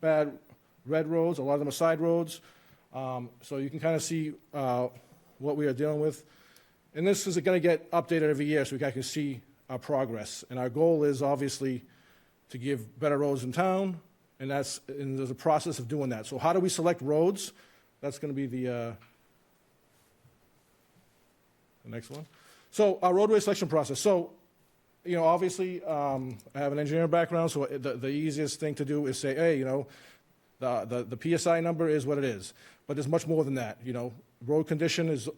bad red roads, a lot of them are side roads. So you can kind of see what we are dealing with. And this is going to get updated every year so we can see our progress. And our goal is obviously to give better roads in town, and there's a process of doing that. So how do we select roads? That's going to be the next one. So our roadway selection process. So, obviously, I have an engineering background, so the easiest thing to do is say, hey, the PSI number is what it is. But there's much more than that. Road condition is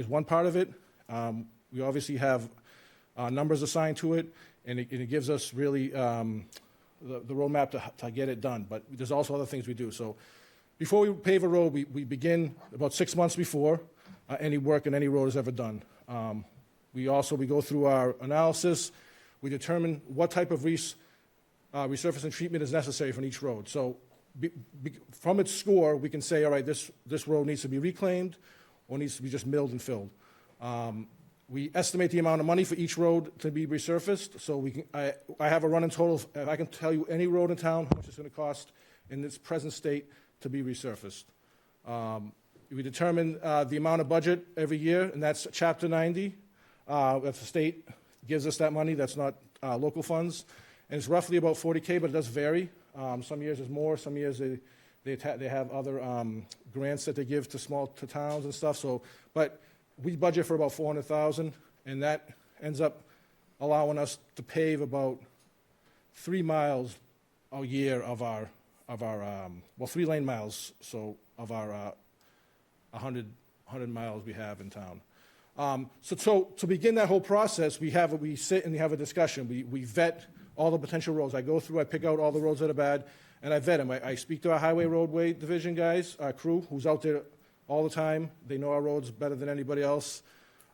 one part of it. We obviously have numbers assigned to it, and it gives us really the roadmap to get it done. But there's also other things we do. So before we pave a road, we begin about 6 months before any work in any road is ever done. We go through our analysis. We determine what type of resurfacing treatment is necessary for each road. So from its score, we can say, all right, this road needs to be reclaimed or needs to be just milled and filled. We estimate the amount of money for each road to be resurfaced. So I have a running total. If I can tell you any road in town, how much it's going to cost in its present state to be resurfaced. We determine the amount of budget every year, and that's Chapter 90. That's the state gives us that money. That's not local funds. And it's roughly about $40K, but it does vary. Some years it's more. Some years they have other grants that they give to towns and stuff. So, but we budget for about $400,000, and that ends up allowing us to pave about 3 miles a year of our 3 lane miles. So of our 100 miles we have in town. So to begin that whole process, we sit and we have a discussion. We vet all the potential roads. I go through, I pick out all the roads that are bad, and I vet them. I speak to our highway roadway division guys, our crew, who's out there all the time. They know our roads better than anybody else.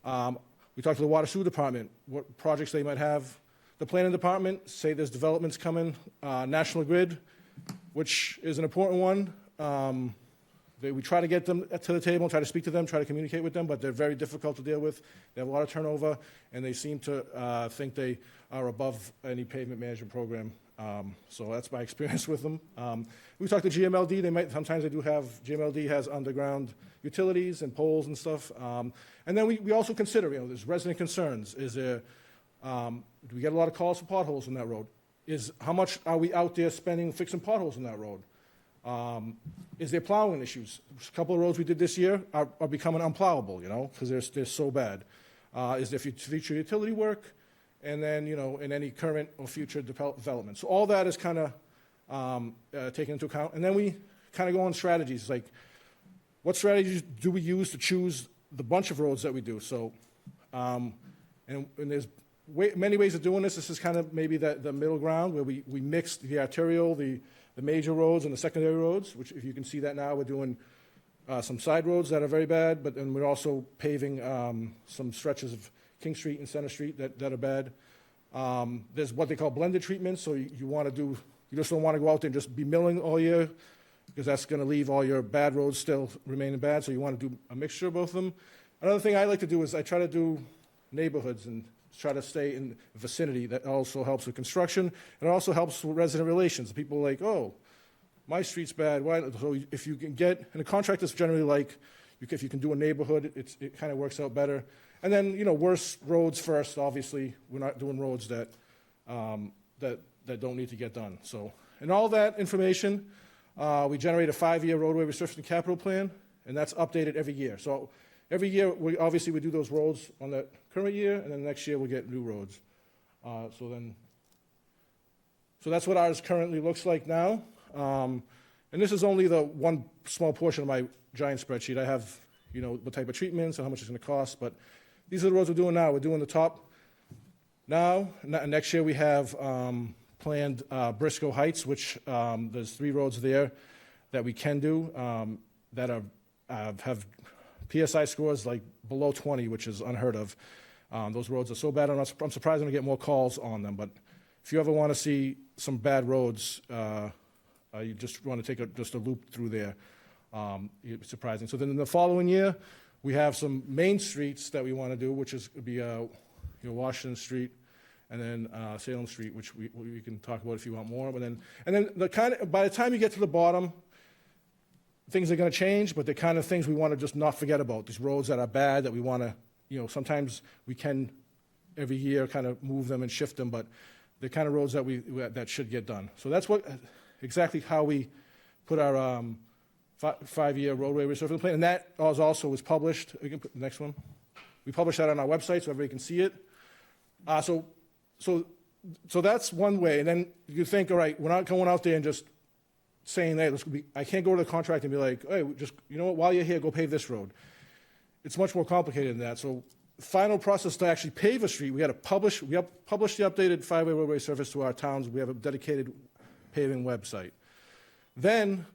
We talk to the water sewer department, what projects they might have. The planning department, say there's developments coming. National Grid, which is an important one. We try to get them to the table, try to speak to them, try to communicate with them, but they're very difficult to deal with. They have a lot of turnover, and they seem to think they are above any pavement management program. So that's my experience with them. We talk to GMLD. Sometimes they do have, GMLD has underground utilities and poles and stuff. And then we also consider, there's resident concerns. Do we get a lot of calls for potholes on that road? How much are we out there spending fixing potholes on that road? Is there plowing issues? A couple of roads we did this year are becoming unplowable, because they're so bad. Is there future utility work? And then, in any current or future development. So all that is kind of taken into account. And then we kind of go on strategies, like what strategies do we use to choose the bunch of roads that we do? So, and there's many ways of doing this. This is kind of maybe the middle ground where we mix the arterial, the major roads and the secondary roads, which if you can see that now, we're doing some side roads that are very bad, but then we're also paving some stretches of King Street and Center Street that are bad. There's what they call blended treatments, so you just don't want to go out there and just be milling all year, because that's going to leave all your bad roads still remaining bad, so you want to do a mixture of both of them. Another thing I like to do is I try to do neighborhoods and try to stay in the vicinity. That also helps with construction, and it also helps with resident relations. People are like, oh, my street's bad. Why? So if you can get, and the contractors generally like, if you can do a neighborhood, it kind of works out better. And then, worse roads first, obviously. We're not doing roads that don't need to get done. So, and all that information, we generate a 5-year roadway resurfacing capital plan, and that's updated every year. So every year, we do those roads on the current year, and then next year we'll get new roads. So that's what ours currently looks like now. And this is only the one small portion of my giant spreadsheet. I have, you know, what type of treatments and how much it's going to cost. But these are the roads we're doing now. We're doing the top now. Next year we have planned Briscoe Heights, which there's 3 roads there that we can do that have PSI scores like below 20, which is unheard of. Those roads are so bad. I'm surprised I'm going to get more calls on them. But if you ever want to see some bad roads, you just want to take just a loop through there. It's surprising. So then in the following year, we have some main streets that we want to do, which is be Washington Street and then Salem Street, which we can talk about if you want more. But then by the time you get to the bottom, things are going to change, but they're kind of things we want to just not forget about. These roads that are bad that we want to, sometimes we can every year kind of move them and shift them, but they're kind of roads that should get done. So that's exactly how we put our 5-year roadway resurfacing plan, and that also was published. We can put the next one. We published that on our website so everybody can see it. So that's one way, and then you think, all right, we're not going out there and just saying, hey, I can't go to the contract and be like, hey, just, you know what, while you're here, go pave this road. It's much more complicated than that. So final process to actually pave a street, we have published the updated 5-way roadway surface to our towns. We have a dedicated paving website. Then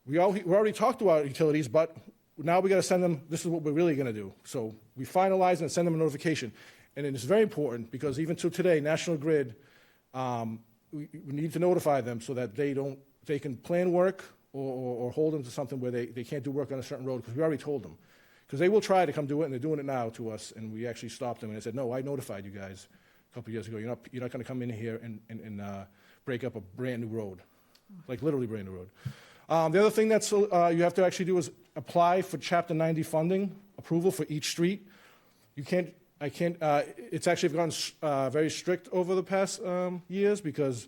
we already talked to our utilities, but now we got to send them, this is what we're really going to do. So we finalize and send them a notification. And it's very important because even to today, National Grid, we need to notify them so that they can plan work or hold them to something where they can't do work on a certain road, because we already told them. Because they will try to come do it, and they're doing it now to us, and we actually stopped them, and they said, no, I notified you guys a couple of years ago. You're not going to come in here and break up a brand-new road, like literally brand-new road. The other thing that's you have to actually do is apply for Chapter 90 funding approval for each street. It's actually gotten very strict over the past years because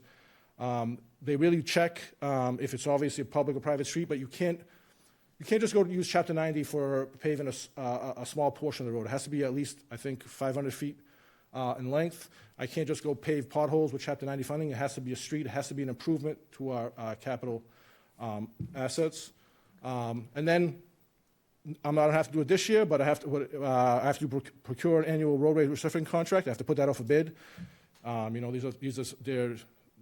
they really check if it's obviously a public or private street, but you can't just go use Chapter 90 for paving a small portion of the road. It has to be at least, I think, 500 feet in length. I can't just go pave potholes with Chapter 90 funding. It has to be a street. It has to be an improvement to our capital assets. And then I'm not going to have to do it this year, but I have to procure an annual roadway resurfacing contract. I have to put that off a bid.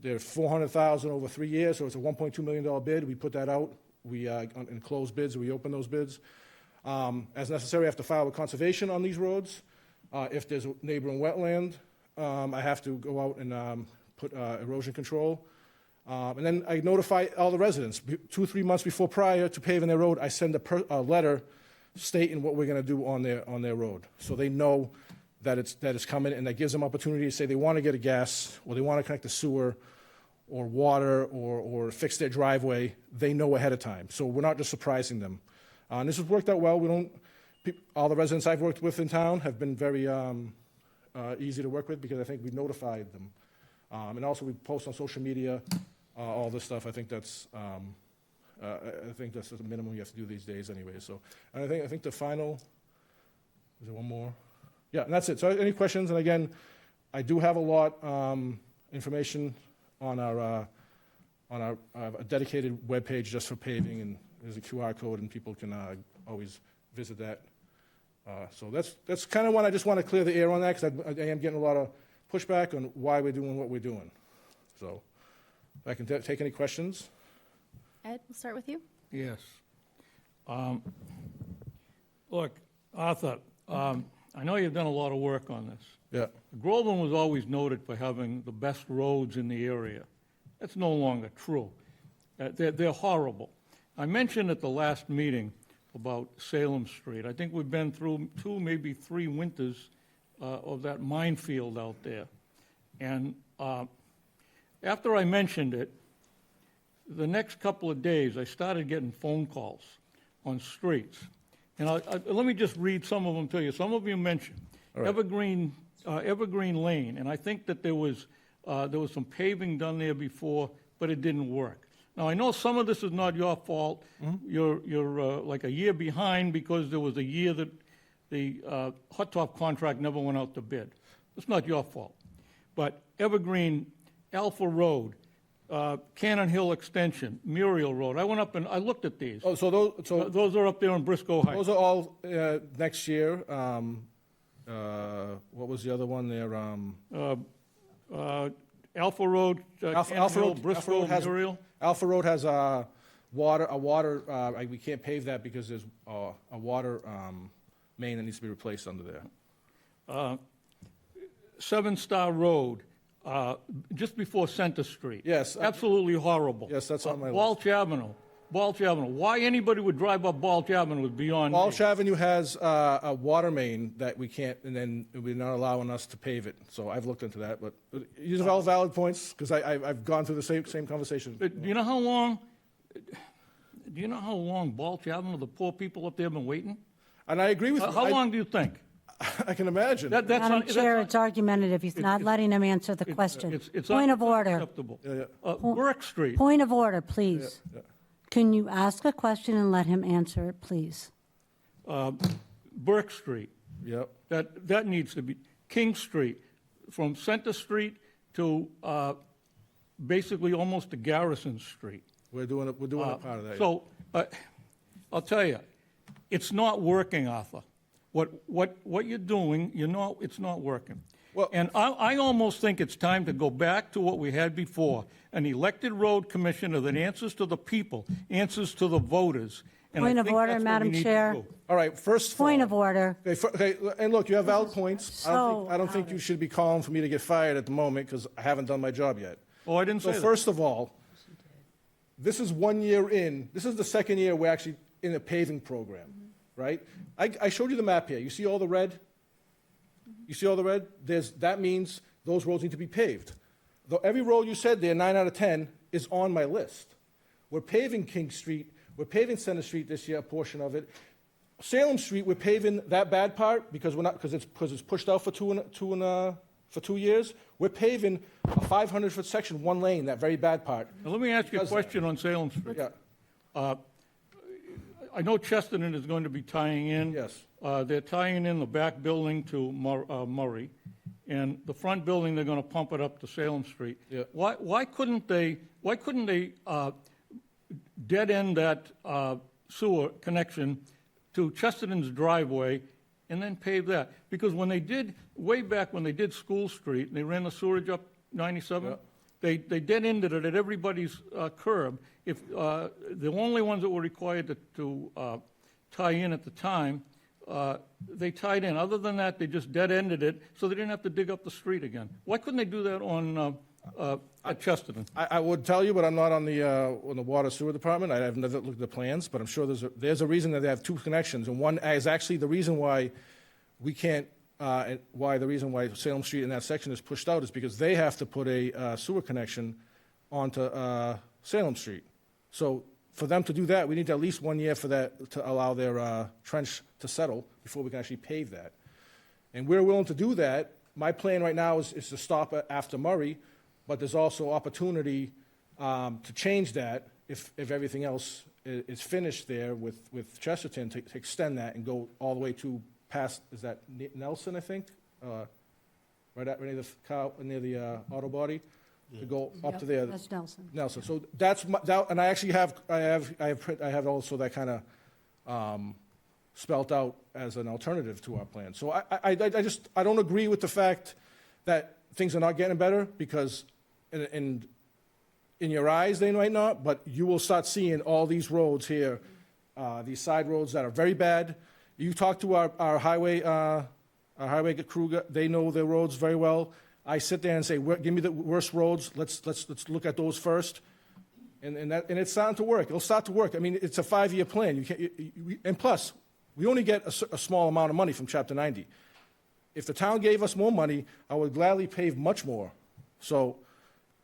They're $400,000 over 3 years, so it's a $1.2 million bid. We put that out. We in closed bids, we open those bids. As necessary, I have to file with conservation on these roads. If there's a neighboring wetland, I have to go out and put erosion control. And then I notify all the residents. 2-3 months prior to paving their road, I send a letter stating what we're going to do on their road, so they know that it's coming, and that gives them opportunity to say they want to get a gas, or they want to connect the sewer, or water, or fix their driveway. They know ahead of time, so we're not just surprising them. And this has worked out well. All the residents I've worked with in town have been very easy to work with because I think we notified them, and also we post on social media all this stuff. I think that's the minimum you have to do these days anyway. So, and I think the final. Is there one more? Yeah, and that's it. So, any questions? And again, I do have a lot information on our dedicated webpage just for paving, and there's a QR code, and people can always visit that. So that's kind of one I just want to clear the air on that, because I am getting a lot of pushback on why we're doing what we're doing. So if I can take any questions. Ed, we'll start with you. Yes. Look, Arthur, I know you've done a lot of work on this. Yeah. Groveland was always noted for having the best roads in the area. That's no longer true. They're horrible. I mentioned at the last meeting about Salem Street. I think we've been through 2, maybe 3 winters of that minefield out there. And after I mentioned it, the next couple of days, I started getting phone calls on streets. And let me just read some of them to you. Some of you mentioned right. Evergreen Lane, and I think that there was some paving done there before, but it didn't work. Now, I know some of this is not your fault. Mm-hmm. You're like a year behind because there was a year that the hot top contract never went out to bid. It's not your fault. But Evergreen, Alpha Road, Cannon Hill Extension, Muriel Road. I went up and I looked at these. Oh, so Those are up there in Briscoe Heights. those are all next year. What was the other one there? Alpha Road, Cannon Hill, Briscoe, Muriel. Alpha Road has a water, we can't pave that because there's a water main that needs to be replaced under there. Seven Star Road, just before Center Street. Yes. Absolutely horrible. Yes, that's on my list. Balch Avenue. Why anybody would drive up Balch Avenue is beyond me. Walsh Avenue has a water main that we can't, and then we're not allowing us to pave it. So I've looked into that, but these are all valid points, because I've gone through the same conversation. Do you know how long Balch Avenue, the poor people up there have been waiting? And I agree with you. How long do you think? I can imagine. That's Madam un- Chair, that's it's argumentative. He's not letting him answer the question. Point of order. Unacceptable. Yeah. Burke Street. Point of order, please. Yeah. Can you ask a question and let him answer it, please? Burke Street. Yep. That needs to be, King Street, from Center Street to basically almost to Garrison Street. We're doing a part of that. So, I'll tell you, it's not working, Arthur. What you're doing, it's not working. Well- And I almost think it's time to go back to what we had before, an elected road commissioner that answers to the people, answers to the voters. And I Point of think order, that's what we Madam need to Chair. do. All right, first of all. Point of order. Okay, and look, you have valid points. So I don't think you should be calling for me to get fired at the moment, because I haven't done my job yet. Oh, I didn't say So that. first of all, this is 1 year in. This is the second year we're actually in a paving program, right? I showed you the map here. You see all the red? You see all the red? That means those roads need to be paved. Though every road you said there, 9 out of 10, is on my list. We're paving King Street. We're paving Center Street this year, a portion of it. Salem Street, we're paving that bad part because it's pushed out for 2 years. We're paving a 500-foot section, one lane, that very bad part. Now, let me ask you a Does that. question on Salem Street. Yeah. I know Chesterton is going to be tying in. Yes. They're tying in the back building to Murray, and the front building, they're going to pump it up to Salem Street. Yeah. Why couldn't they dead end that sewer connection to Chesterton's driveway and then pave that? Because way back when they did School Street, and they ran the sewerage up 97, Yeah. they dead-ended it at everybody's curb. If the only ones that were required to tie in at the time, they tied in. Other than that, they just dead-ended it, so they didn't have to dig up the street again. Why couldn't they do that at Chesterton? I would tell you, but I'm not on the water sewer department. I have never looked at the plans, but I'm sure there's a reason that they have two connections, and one is actually the reason why we can't, and the reason why Salem Street in that section is pushed out is because they have to put a sewer connection onto Salem Street. So for them to do that, we need at least 1 year for that to allow their trench to settle before we can actually pave that. And we're willing to do that. My plan right now is to stop after Murray, but there's also opportunity to change that if everything else is finished there with Chesterton to extend that and go all the way to past, is that Nelson, I think? Right near the auto body? To go up to there. That's Nelson. Nelson. So that's and I actually have also that kind of spelt out as an alternative to our plan. So I don't agree with the fact that things are not getting better, because in your eyes they might not, but you will start seeing all these roads here, these side roads that are very bad. You talk to our highway crew; they know their roads very well. I sit there and say, give me the worst roads. Let's look at those first, and it's starting to work. It'll start to work. I mean, it's a 5-year plan. And plus, we only get a small amount of money from Chapter 90. If the town gave us more money, I would gladly pave much more. So,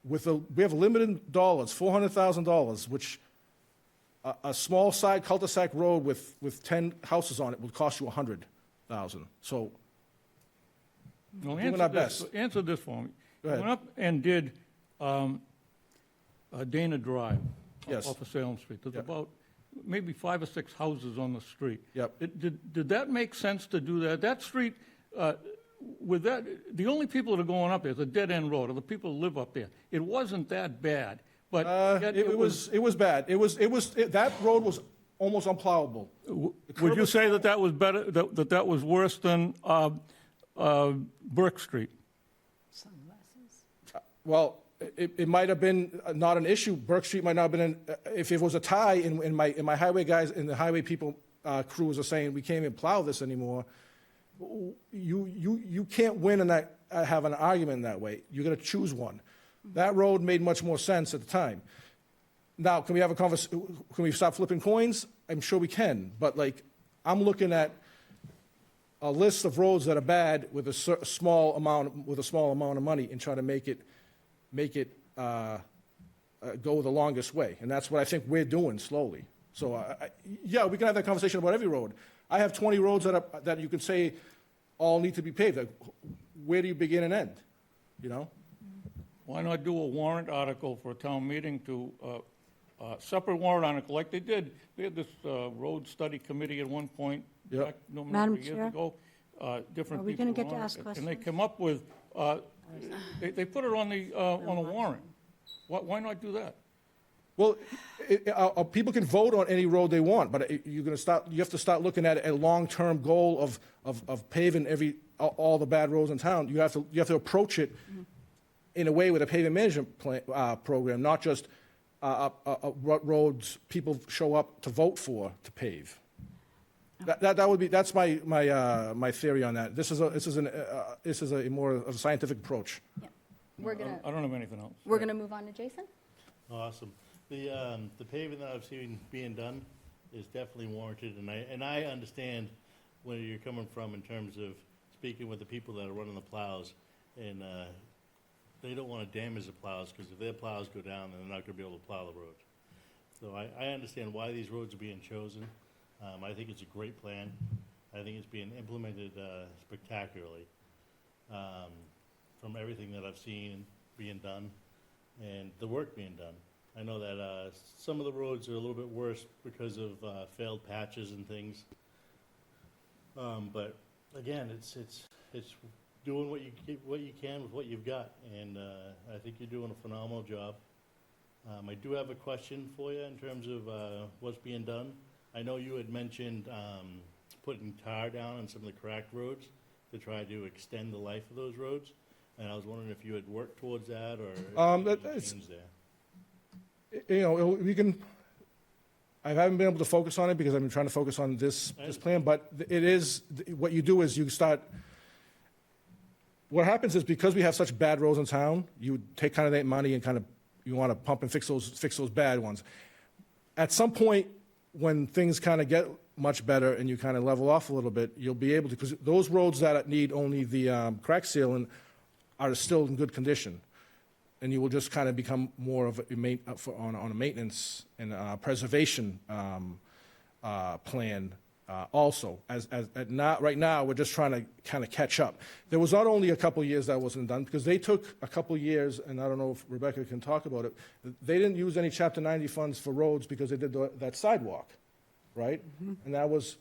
we have limited dollars, $400,000, which a small side cul-de-sac road with 10 houses on it would cost you $100,000. So. Well, Doing our best. Answer this for me. Go ahead. Went up and did Dana Drive Yes. off of Salem Street. There's Yep. about maybe 5 or 6 houses on the street. Yep. Did that make sense to do that? That street, the only people that are going up there is a dead-end road, or the people who live up there. It wasn't that bad. but yet It was bad. That road was almost unplowable. would you say that that was better, that was worse than Burke Street? Well, it might have been not an issue. Burke Street might not have been, if it was a tie, and my highway guys and the highway people, crews are saying, we can't even plow this anymore. You can't win in that, have an argument that way. You're gonna choose one. That road made much more sense at the time. Now, can we have a can we stop flipping coins? I'm sure we can, but like, I'm looking at a list of roads that are bad with a small amount of money and try to make it go the longest way. And that's what I think we're doing slowly. So, yeah, we can have that conversation about every road. I have 20 roads that you could say all need to be paved. Like, where do you begin and end, you know? Why not do a warrant article for a town meeting to, separate warrant article like they did? They had this road study committee at one point, Yep. back no Madam many years Chair? ago. Different Are we people gonna get were to on ask it, And they questions? came up with, they put it on a warrant. Why not do that? Well, people can vote on any road they want, but you have to start looking at a long-term goal of paving all the bad roads in town. You have to approach it in a way with a paving management program, not just what roads people show up to vote for to pave. That's my theory on that. This is a more of a scientific approach. We're gonna, I don't have anything else. we're gonna move on to Jason? Awesome. The paving that I've seen being done is definitely warranted, and I understand where you're coming from in terms of speaking with the people that are running the plows, and they don't want to damage the plows, because if their plows go down, then they're not going to be able to plow the road. So I understand why these roads are being chosen. I think it's a great plan. I think it's being implemented spectacularly from everything that I've seen being done and the work being done. I know that some of the roads are a little bit worse because of failed patches and things. But again, it's doing what you can with what you've got, and I think you're doing a phenomenal job. I do have a question for you in terms of what's being done. I know you had mentioned putting tar down on some of the cracked roads to try to extend the life of those roads, and I was wondering if you had worked towards that or if you changed there. You know, I haven't been able to focus on it because I've been trying to focus on this plan, but it is, what you do is you start, what happens is because we have such bad roads in town, you take kind of that money and you want to pump and fix those bad ones. At some point, when things kind of get much better and you kind of level off a little bit, you'll be able to, because those roads that need only the crack sealing are still in good condition. And you will just kind of become more of on a maintenance and preservation plan also. Right now, we're just trying to kind of catch up. There was not only a couple years that wasn't done, because they took a couple years, and I don't know if Rebecca can talk about it, they didn't use any Chapter 90 funds for roads because they did that sidewalk, right? And that was,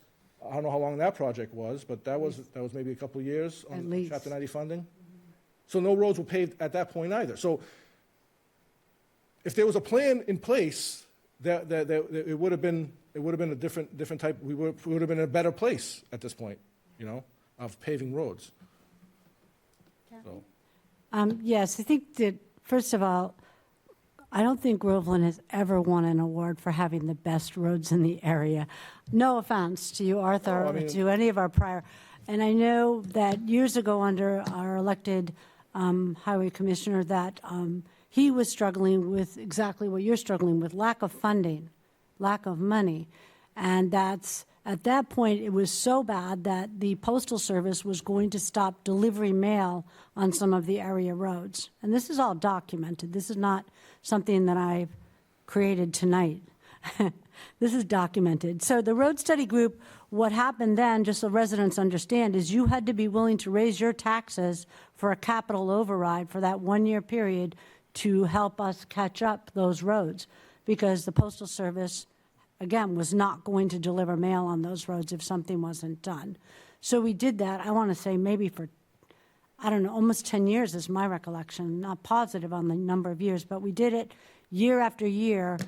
I don't know how long that project was, but that was maybe a couple of years At on least. Chapter 90 funding. So no roads were paved at that point either. So if there was a plan in place, it would have been a different type. We would have been in a better place at this point, you know, of paving roads. So. Yes, I think that, first of all, I don't think Groveland has ever won an award for having the best roads in the area. No offense to you, Arthur, or to any of our prior. And I know that years ago under our elected highway commissioner that he was struggling with exactly what you're struggling with, lack of funding, lack of money. And at that point, it was so bad that the Postal Service was going to stop delivering mail on some of the area roads. And this is all documented. This is not something that I've created tonight. This is documented. So the road study group, what happened then, just so residents understand, is you had to be willing to raise your taxes for a capital override for that 1-year period to help us catch up those roads, because the Postal Service, again, was not going to deliver mail on those roads if something wasn't done. So we did that, I want to say maybe for, I don't know, almost 10 years is my recollection, not positive on the number of years, but we did it year after year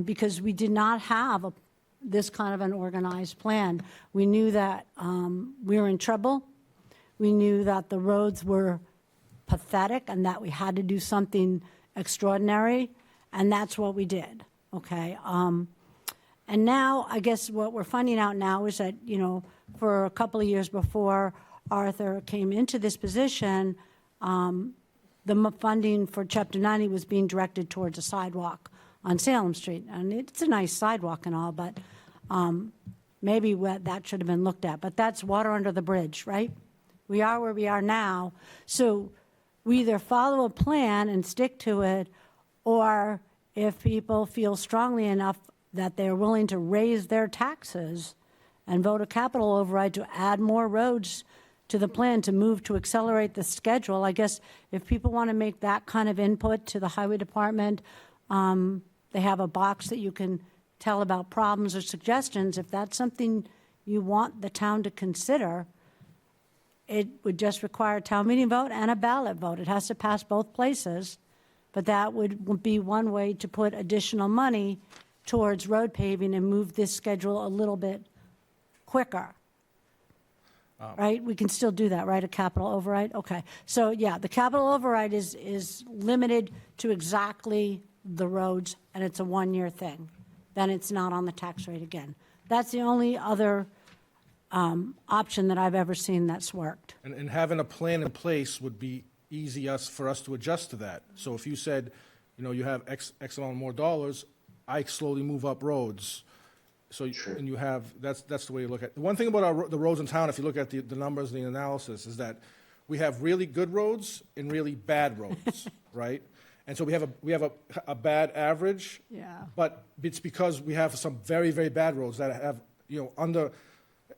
because we did not have this kind of an organized plan. We knew that we were in trouble. We knew that the roads were pathetic and that we had to do something extraordinary, and that's what we did, okay? And now, I guess what we're finding out now is that, for a couple of years before Arthur came into this position, the funding for Chapter 90 was being directed towards a sidewalk on Salem Street. And it's a nice sidewalk and all, but maybe that should have been looked at. But that's water under the bridge, right? We are where we are now. So we either follow a plan and stick to it, or if people feel strongly enough that they're willing to raise their taxes and vote a capital override to add more roads to the plan to move to accelerate the schedule. I guess if people want to make that kind of input to the highway department, they have a box that you can tell about problems or suggestions. If that's something you want the town to consider, it would just require a town meeting vote and a ballot vote. It has to pass both places, but that would be one way to put additional money towards road paving and move this schedule a little bit quicker. Right? We can still do that, right? A capital override? Okay. So, yeah, the capital override is limited to exactly the roads, and it's a one-year thing. Then it's not on the tax rate again. That's the only other option that I've ever seen that's worked. And having a plan in place would be easy for us to adjust to that. So if you said, you have X amount more dollars, I slowly move up roads. So, and you have, that's the way you look at it. The one thing about the roads in town, if you look at the numbers and the analysis, is that we have really good roads and really bad roads, right? And so we have a bad average. Yeah. But it's because we have some very, very bad roads that have, under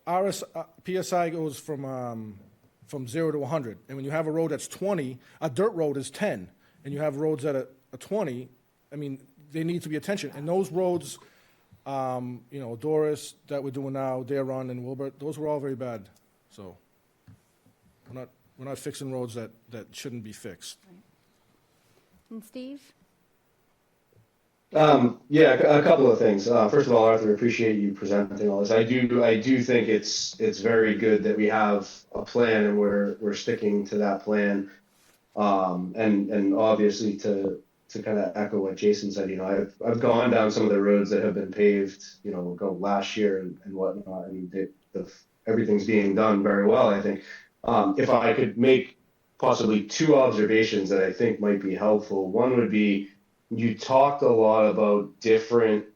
PSI goes from 0 to 100. And when you have a road that's 20, a dirt road is 10, and you have roads that are 20, I mean, they need to be attention. And those roads, Doris that we're doing now, Deer Run and Wilbert, those were all very bad. So we're not fixing roads that shouldn't be fixed. And Steve? Yeah, a couple of things. First of all, Arthur, appreciate you presenting all this. I do think it's very good that we have a plan and we're sticking to that plan. And obviously to kind of echo what Jason said, I've gone down some of the roads that have been paved, go last year and whatnot. I mean, everything's being done very well, I think. If I could make possibly two observations that I think might be helpful. One would be, you talked a lot about different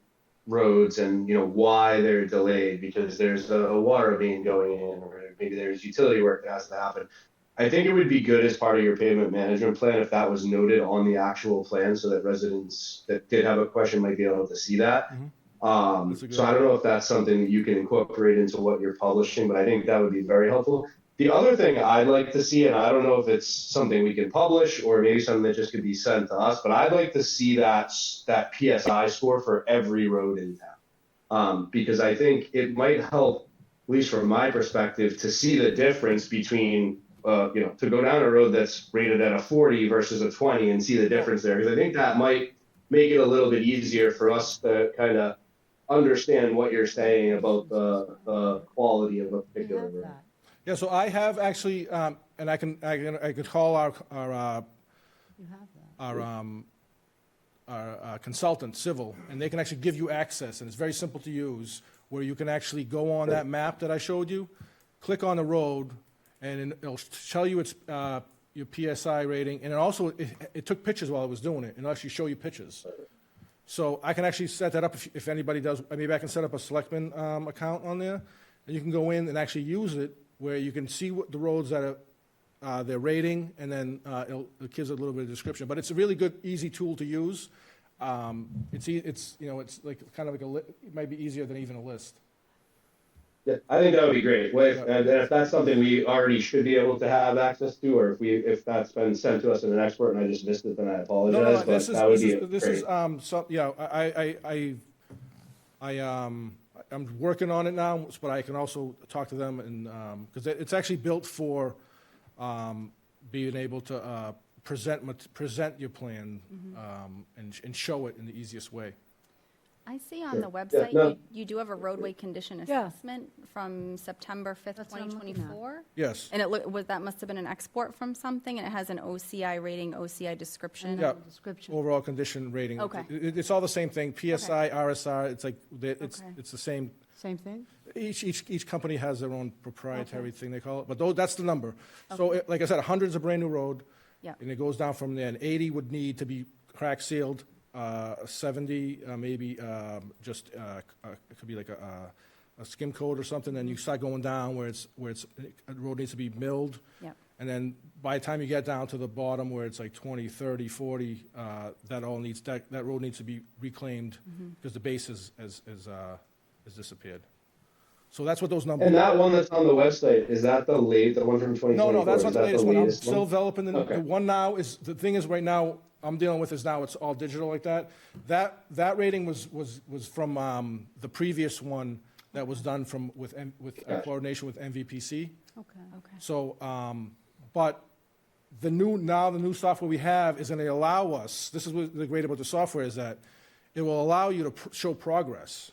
roads and, why they're delayed, because there's a water main going in, or maybe there's utility work that has to happen. I think it would be good as part of your pavement management plan if that was noted on the actual plan, so that residents that did have a question might be able to see that. Mm-hmm. So I don't know if that's something that you can incorporate into what you're publishing, but I think that would be very helpful. The other thing I'd like to see, and I don't know if it's something we can publish or maybe something that just could be sent to us, but I'd like to see that PSI score for every road in town. Because I think it might help, at least from my perspective, to see the difference between, to go down a road that's rated at a 40 versus a 20 and see the difference there. Because I think that might make it a little bit easier for us to kind of understand what you're saying about the quality of a particular road. Yeah, so I have actually, and I could call our consultant, Civil, and they can actually give you access, and it's very simple to use, where you can actually go on that map that I showed you, click on the road, and it'll tell you its your PSI rating, and it took pictures while I was doing it, and it'll actually show you pictures. So I can actually set that up if anybody does. Maybe I can set up a Selectman account on there, and you can go in and actually use it, where you can see what the roads that are their rating, and then it gives a little bit of description. But it's a really good, easy tool to use. It's like kind of like it might be easier than even a list. Yeah, I think that would be great. And if that's something we already should be able to have access to, or if that's been sent to us in an export and I just missed it, then I apologize. I'm working on it now, but I can also talk to them, and because it's actually built for being able to present your plan and show it in the easiest way. I see on Sure. the Yeah, website, no. you do have a roadway condition Yeah. assessment from September 5th, That's what I'm looking at. 2024. Yes. And that must have been an export from something, and it has an OCI rating, OCI description. Yeah. Description. Overall condition rating. Okay. It's all the same thing, PSI, RSR, it's like, it's Okay. the same. Same thing? Each company has their own proprietary thing they call it, but that's the number. So, like I said, 100 is a brand-new road. Yeah. And it goes down from there, and 80 would need to be crack sealed, 70, maybe just, it could be like a skim coat or something, then you start going down where the road needs to be milled. Yep. And then by the time you get down to the bottom where it's like 20, 30, 40, that road needs to be reclaimed because the base has disappeared. So that's what those numbers. And that one that's on the website, is that the one from 2024? No, that's not Is the that latest one. I'm latest still developing the Okay. one now is, the thing is right now, I'm dealing with is now it's all digital like that. That rating was from the previous one that was done with coordination with MVPC. Okay. Okay. So, but the new software we have is going to allow us, this is what the great about the software is that it will allow you to show progress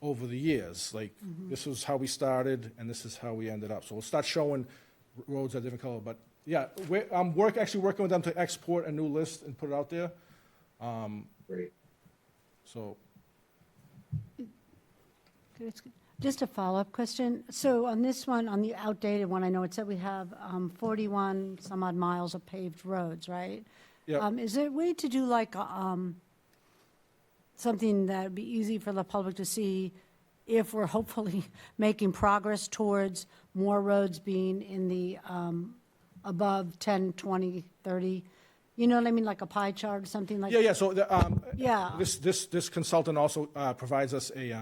over the years. Like, this is how we started, and this is how we ended up. So we'll start showing roads at different color. But yeah, I'm actually working with them to export a new list and put it out there. Great. So, Just a follow-up question. So on this one, on the outdated one, I know it said we have 41 some odd miles of paved roads, right? yeah, Is there a way to do like something that would be easy for the public to see if we're hopefully making progress towards more roads being in the above 10, 20, 30? You know what I mean, like a pie chart or something like? yeah. So Yeah. this consultant also provides us a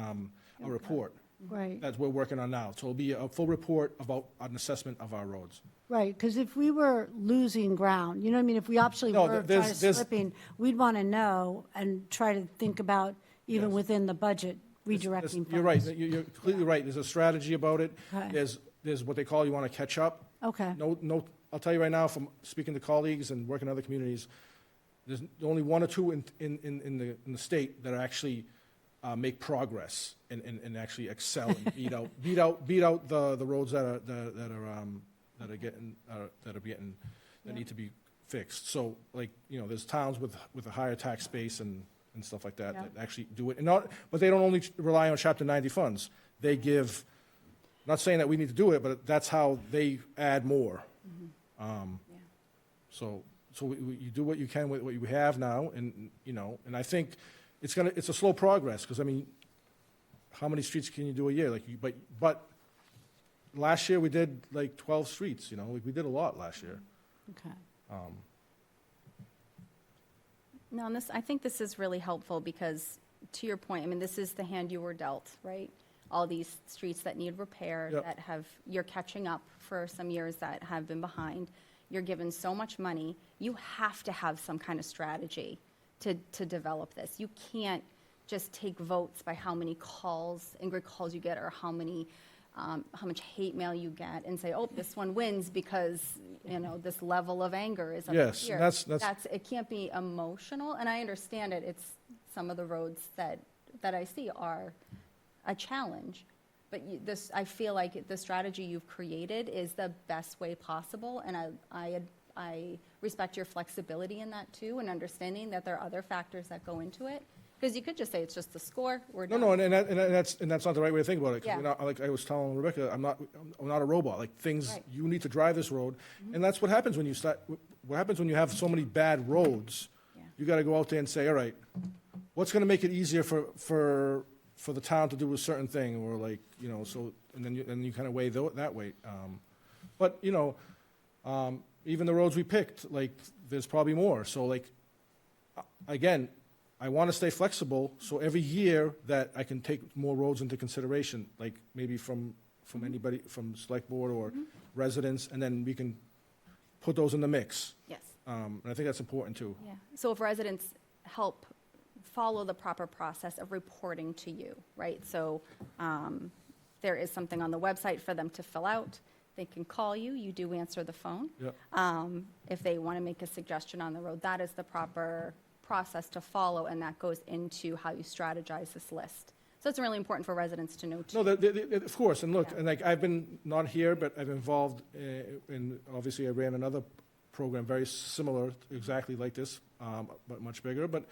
report Right, that we're working on now. So it'll be a full report about an assessment of our roads. right, because if we were losing ground, you know what I mean, if we actually No, were there's- trying to there's- slipping, we'd want to know and try to think about, even Yes. within the budget, redirecting funds. You're right. You're completely right. There's a strategy about it. Okay. There's what they call you want to catch up. Okay, No, I'll tell you right now, from speaking to colleagues and working in other communities, there's only one or two in the state that actually make progress and actually excel and beat out the roads that need to be fixed. So, like, there's towns with a higher tax base and stuff like that Yeah. that actually do it. But they don't only rely on Chapter 90 funds. They give, not saying that we need to do it, but that's how they add more. So you do what you can with what you have now, and I think it's a slow progress, because I mean, how many streets can you do a year? But last year we did like 12 streets. We did a lot last year. okay. No, and I think this is really helpful because, to your point, I mean, this is the hand you were dealt, right? All these streets that need repair, Yep. you're catching up for some years that have been behind. You're given so much money, you have to have some kind of strategy to develop this. You can't just take votes by how many angry calls you get, or how much hate mail you get, and say, oh, this one wins because, this level of anger is up Yes, here. that's- It can't be emotional, and I understand it. It's some of the roads that I see are a challenge. But I feel like the strategy you've created is the best way possible, and I respect your flexibility in that too, and understanding that there are other factors that go into it. Because you could just say it's just the score. We're done. No, and that's not the right way to think about it. 'Cause Yeah. like I was telling Rebecca, I'm not a robot. Like, things, Right. you need to drive this road, and that's what happens when you start. What happens when you have so many bad roads? Yeah. You got to go out there and say, all right, what's going to make it easier for the town to do a certain thing, or like, so, and then you kind of weigh that weight. But even the roads we picked, like, there's probably more. So, like, again, I want to stay flexible, so every year that I can take more roads into consideration, like maybe from anybody, from select board or residents, and then we can put those in the mix. Yes. And I think that's important too. Yeah. So if residents help follow the proper process of reporting to you, right? So there is something on the website for them to fill out. They can call you, you do answer the phone. Yep. If they want to make a suggestion on the road, that is the proper process to follow, and that goes into how you strategize this list. So it's really important for residents to know, too. No, of course, and look, Yeah. and like, I've been, not here, but I've involved in, obviously, I ran another program very similar, exactly like this, but much bigger, but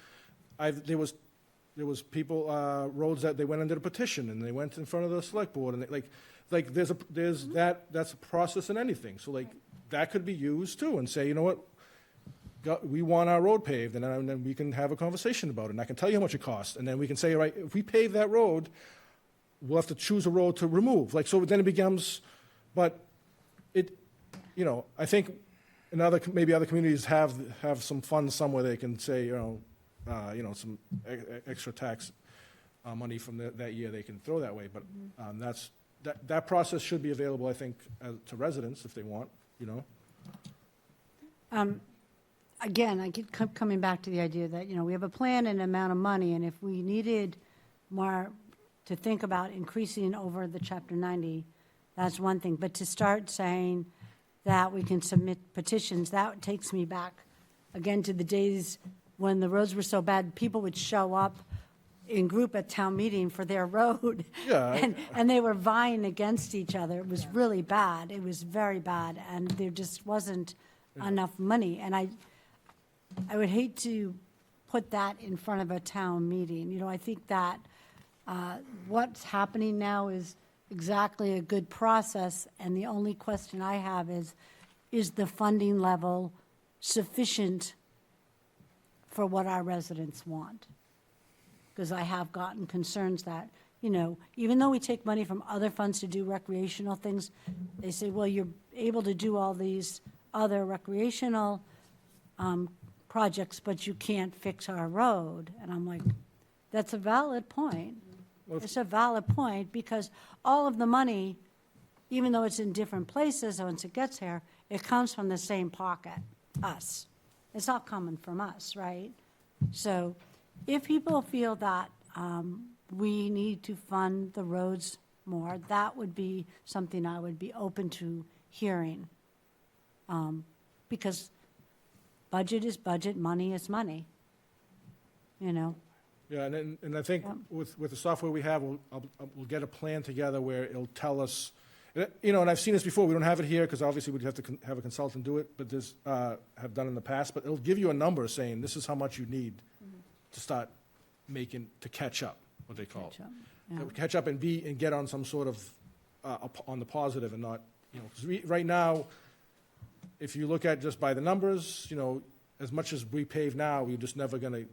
there was people, roads that they went under the petition, and they went in front of the select board, and like, that's a process in anything, so like, that could be used too, and say, you know what, we want our road paved, and then we can have a conversation about it, and I can tell you how much it costs, and then we can say, all right, if we pave that road, we'll have to choose a road to remove, like, so then it becomes, but it, you know, I think maybe other communities have some funds somewhere they can say, some extra tax money from that year they can throw that way, but that process should be available, I think, to residents if they want, you know? Again, I keep coming back to the idea that, we have a plan and amount of money, and if we needed more to think about increasing over the Chapter 90, that's one thing. But to start saying that we can submit petitions, that takes me back, again, to the days when the roads were so bad, people would show up in group at town meeting for their road. Yeah. And they were vying against each other. It was really bad. It was very bad, and there just wasn't enough money. And I would hate to put that in front of a town meeting. I think that what's happening now is exactly a good process, and the only question I have is the funding level sufficient for what our residents want? Because I have gotten concerns that, even though we take money from other funds to do recreational things, they say, well, you're able to do all these other recreational projects, but you can't fix our road. And I'm like, that's a valid point. It's a valid point, because all of the money, even though it's in different places, once it gets here, it comes from the same pocket, us. It's not coming from us, right? So if people feel that we need to fund the roads more, that would be something I would be open to hearing. Because budget is budget, money is money, Yeah, and I think with the software we have, we'll get a plan together where it'll tell us, and I've seen this before, we don't have it here, because obviously we'd have to have a consultant do it, but have done in the past, but it'll give you a number saying, this is how much you need to start to catch up, what they call it. Yeah. Catch up and get on some sort of, on the positive and not, 'cause right now, if you look at just by the numbers, as much as we pave now, we're just never gonna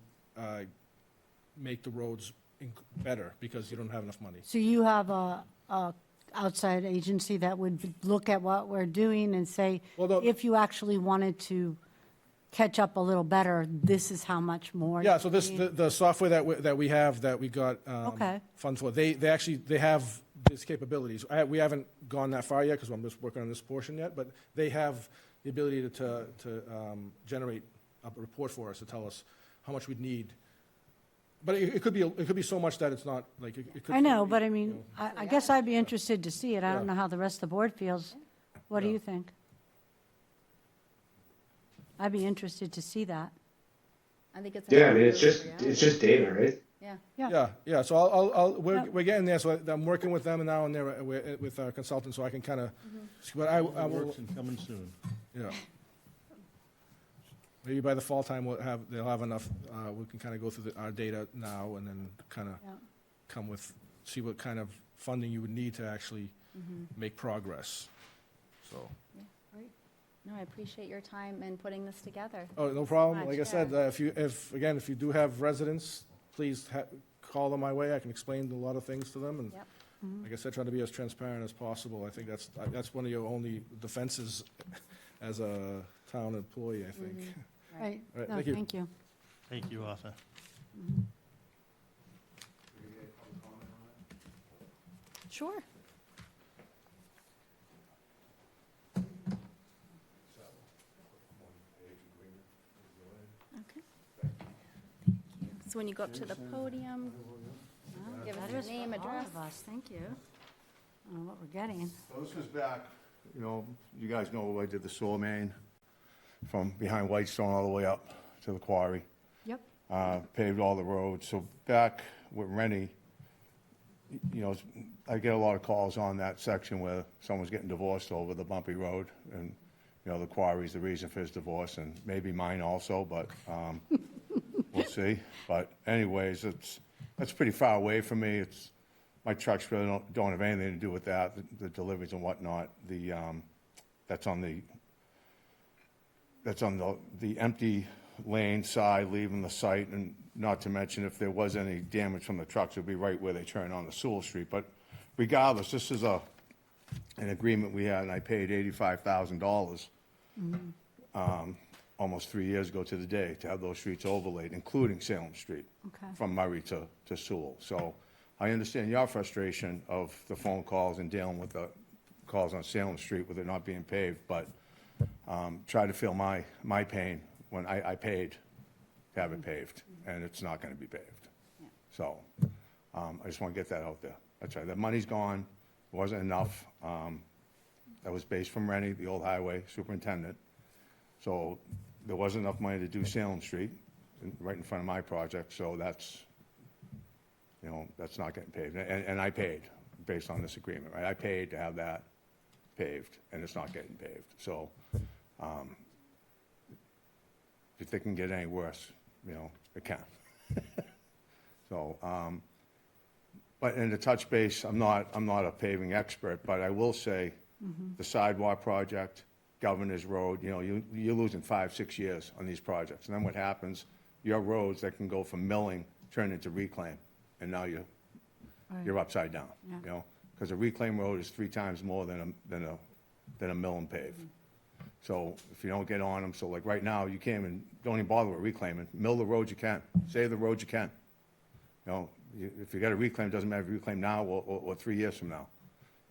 make the roads better, because you don't have enough money. So you have a outside agency that would look at what we're doing and say, if you actually wanted to catch up a little better, this is how much more. Yeah, so you need? the software that we have, that we got Okay. funds for, they have these capabilities. We haven't gone that far yet, because I'm just working on this portion yet, but they have the ability to generate a report for us to tell us how much we'd need. But it could be so much that it's not, like, it could. I know, but I mean, I guess I'd be interested to see it. I don't know how the rest of the board feels. What do Yeah. you think? I'd be interested to see that. I think it's. Yeah, I mean, it's just data, right? Yeah. Yeah, so we're getting there, so I'm working with them now, and they're with our consultants, so I can kind of, but I will, Works and coming soon. yeah. Maybe by the fall time, they'll have enough, we can kind of go through our data now, and then kind of Yeah. see what kind of funding you would need to actually make progress, so. No, I appreciate your time in putting this together. Oh, no problem. much, Like I said, if you do have residents, please call them my way. I can explain a lot of things to them, and Yep. like I said, try to be as transparent as possible. I think that's one of your only defenses as a town employee, I think. Right. All right, No, thank you. thank you. Thank you, Arthur. Sure. Okay. Thank you. So when you go up to the podium, give us That your is name, for all address. of us. Thank you. I don't know what we're getting. So this was back You know, you guys know I did the sewer main from behind Whitestone all the way up to the quarry. Yep. Paved all the roads. So back with Rennie, you know, I get a lot of calls on that section where someone's getting divorced over the bumpy road, and, you know, the quarry's the reason for his divorce, and maybe mine also, but we'll see. But anyways, that's pretty far away from me. My trucks really don't have anything to do with that, the deliveries and whatnot. That's on the empty lane side, leaving the site, and not to mention if there was any damage from the trucks, it would be right where they turn on the Sewell Street. But regardless, this is an agreement we had, and I paid $85,000 almost 3 years ago to the day to have those streets overlaid, including Salem Street, Okay. from Murray to Sewell. So I understand your frustration of the phone calls and dealing with the calls on Salem Street with it not being paved, but try to feel my pain when I paid to have it paved, and it's not going to be paved. So I just want to get that out there. That's right. The money's gone. It wasn't enough. That was based from Rennie, the old highway superintendent. So there wasn't enough money to do Salem Street right in front of my project. So that's, you know, that's not getting paved. And I paid based on this agreement, right? I paid to have that paved, and it's not getting paved. So if it can get any worse, you know, it can. So, but in the touch base, I'm not a paving expert, but I will say the sidewalk project, Governor's Road, you know, you're losing 5-6 years on these projects. And then what happens, your roads that can go from milling turn into reclaim, and now you're upside down, Yeah. you know? Because a reclaim road is 3 times more than a mill and pave. So if you don't get on them, so like right now, you can't even, don't even bother with reclaiming. Mill the roads you can, save the roads you can. You know, if you got a reclaim, it doesn't matter if you reclaim now or 3 years from now.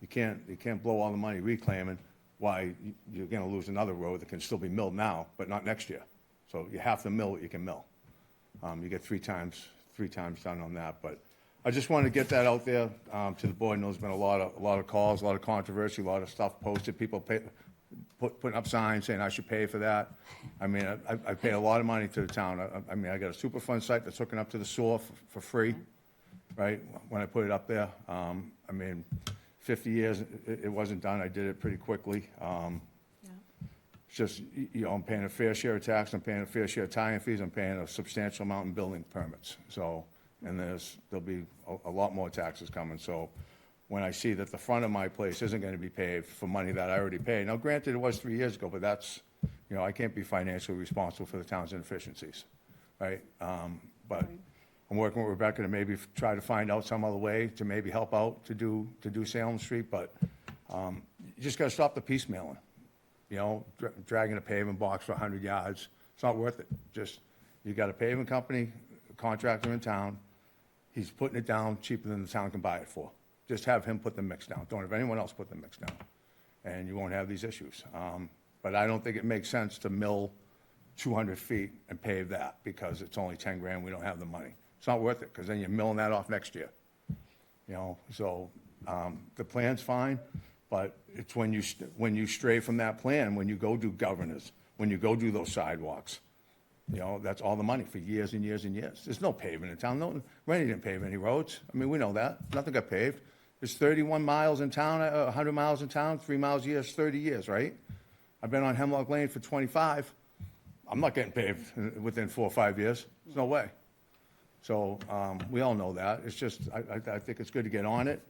You can't blow all the money reclaiming. Why, you're gonna lose another road that can still be milled now, but not next year. So you have to mill what you can mill. You get three times done on that, but I just wanted to get that out there to the board. I know there's been a lot of calls, a lot of controversy, a lot of stuff posted, people putting up signs saying I should pay for that. I mean, I pay a lot of money to the town. I mean, I got a Superfund site that's hooking up to the sewer for free, right, when I put it up there. I mean, 50 years, it wasn't done. I did it pretty quickly. It's just, you know, I'm paying a fair share of tax, I'm paying a fair share of tie-in fees, I'm paying a substantial amount in building permits. So, and there'll be a lot more taxes coming. So when I see that the front of my place isn't going to be paved for money that I already paid, now granted, it was 3 years ago, but that's, you know, I can't be financially responsible for the town's inefficiencies, right? But I'm working with Rebecca to maybe try to find out some other way to maybe help out to do Salem Street, but you just got to stop the piecemealing. You know, dragging a paving box for 100 yards, it's not worth it. Just, you got a paving company, a contractor in town, he's putting it down cheaper than the town can buy it for. Just have him put the mix down. Don't have anyone else put the mix down, and you won't have these issues. But I don't think it makes sense to mill 200 feet and pave that because it's only 10 grand, we don't have the money. It's not worth it, because then you're milling that off next year. You know, so the plan's fine, but it's when you stray from that plan, when you go do governors, when you go do those sidewalks, you know, that's all the money for years and years and years. There's no paving in town. No, Rennie didn't pave any roads. I mean, we know that. Nothing got paved. There's 31 miles in town, 100 miles in town, 3 miles a year, it's 30 years, right? I've been on Hemlock Lane for 25. I'm not getting paved within 4 or 5 years. There's no way. So we all know that. It's just, I think it's good to get on it.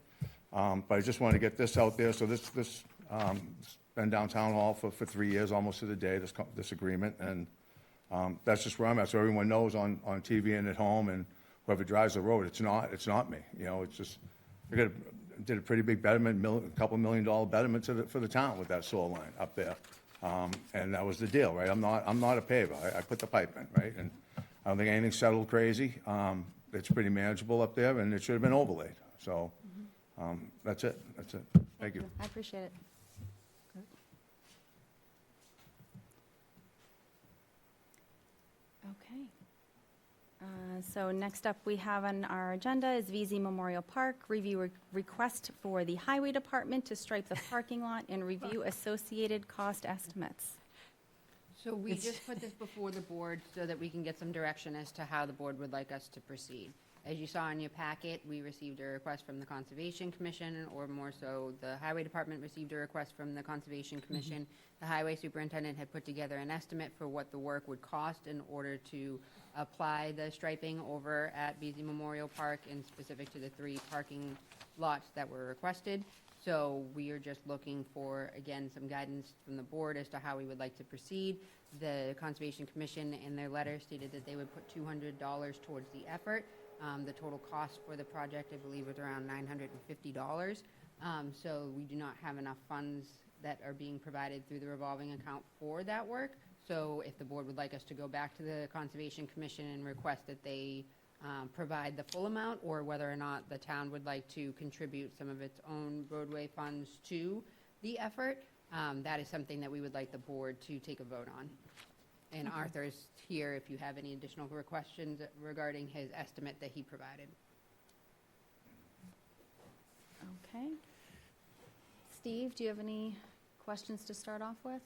But I just wanted to get this out there. So this been downtown hall for 3 years, almost to the day, this agreement. And that's just where I'm at. So everyone knows on TV and at home, and whoever drives the road, it's not me. You know, it's just, I did a pretty big betterment, a couple $1 million betterment for the town with that sewer line up there. And that was the deal, right? I'm not a paver. I put the pipe in, right? And I don't think anything's settled crazy. It's pretty manageable up there, and it should have been overlaid. So that's it. Thank you. I appreciate it. Okay. So next up we have on our agenda is VZ Memorial Park, review request for the Highway Department to stripe the parking lot and review associated cost estimates. So we just put this before the board so that we can get some direction as to how the board would like us to proceed. As you saw in your packet, we received a request from the Conservation Commission, or more so, the Highway Department received a request from the Conservation Commission. The Highway Superintendent had put together an estimate for what the work would cost in order to apply the striping over at BZ Memorial Park and specific to the 3 parking lots that were requested. So we are just looking for, again, some guidance from the board as to how we would like to proceed. The Conservation Commission in their letter stated that they would put $200 towards the effort. The total cost for the project, I believe, was around $950. So we do not have enough funds that are being provided through the revolving account for that work. So if the board would like us to go back to the Conservation Commission and request that they provide the full amount, or whether or not the town would like to contribute some of its own roadway funds to the effort, that is something that we would like the board to take a vote on. And Arthur's here if you have any additional questions regarding his estimate that he provided. Okay. Steve, do you have any questions to start off with?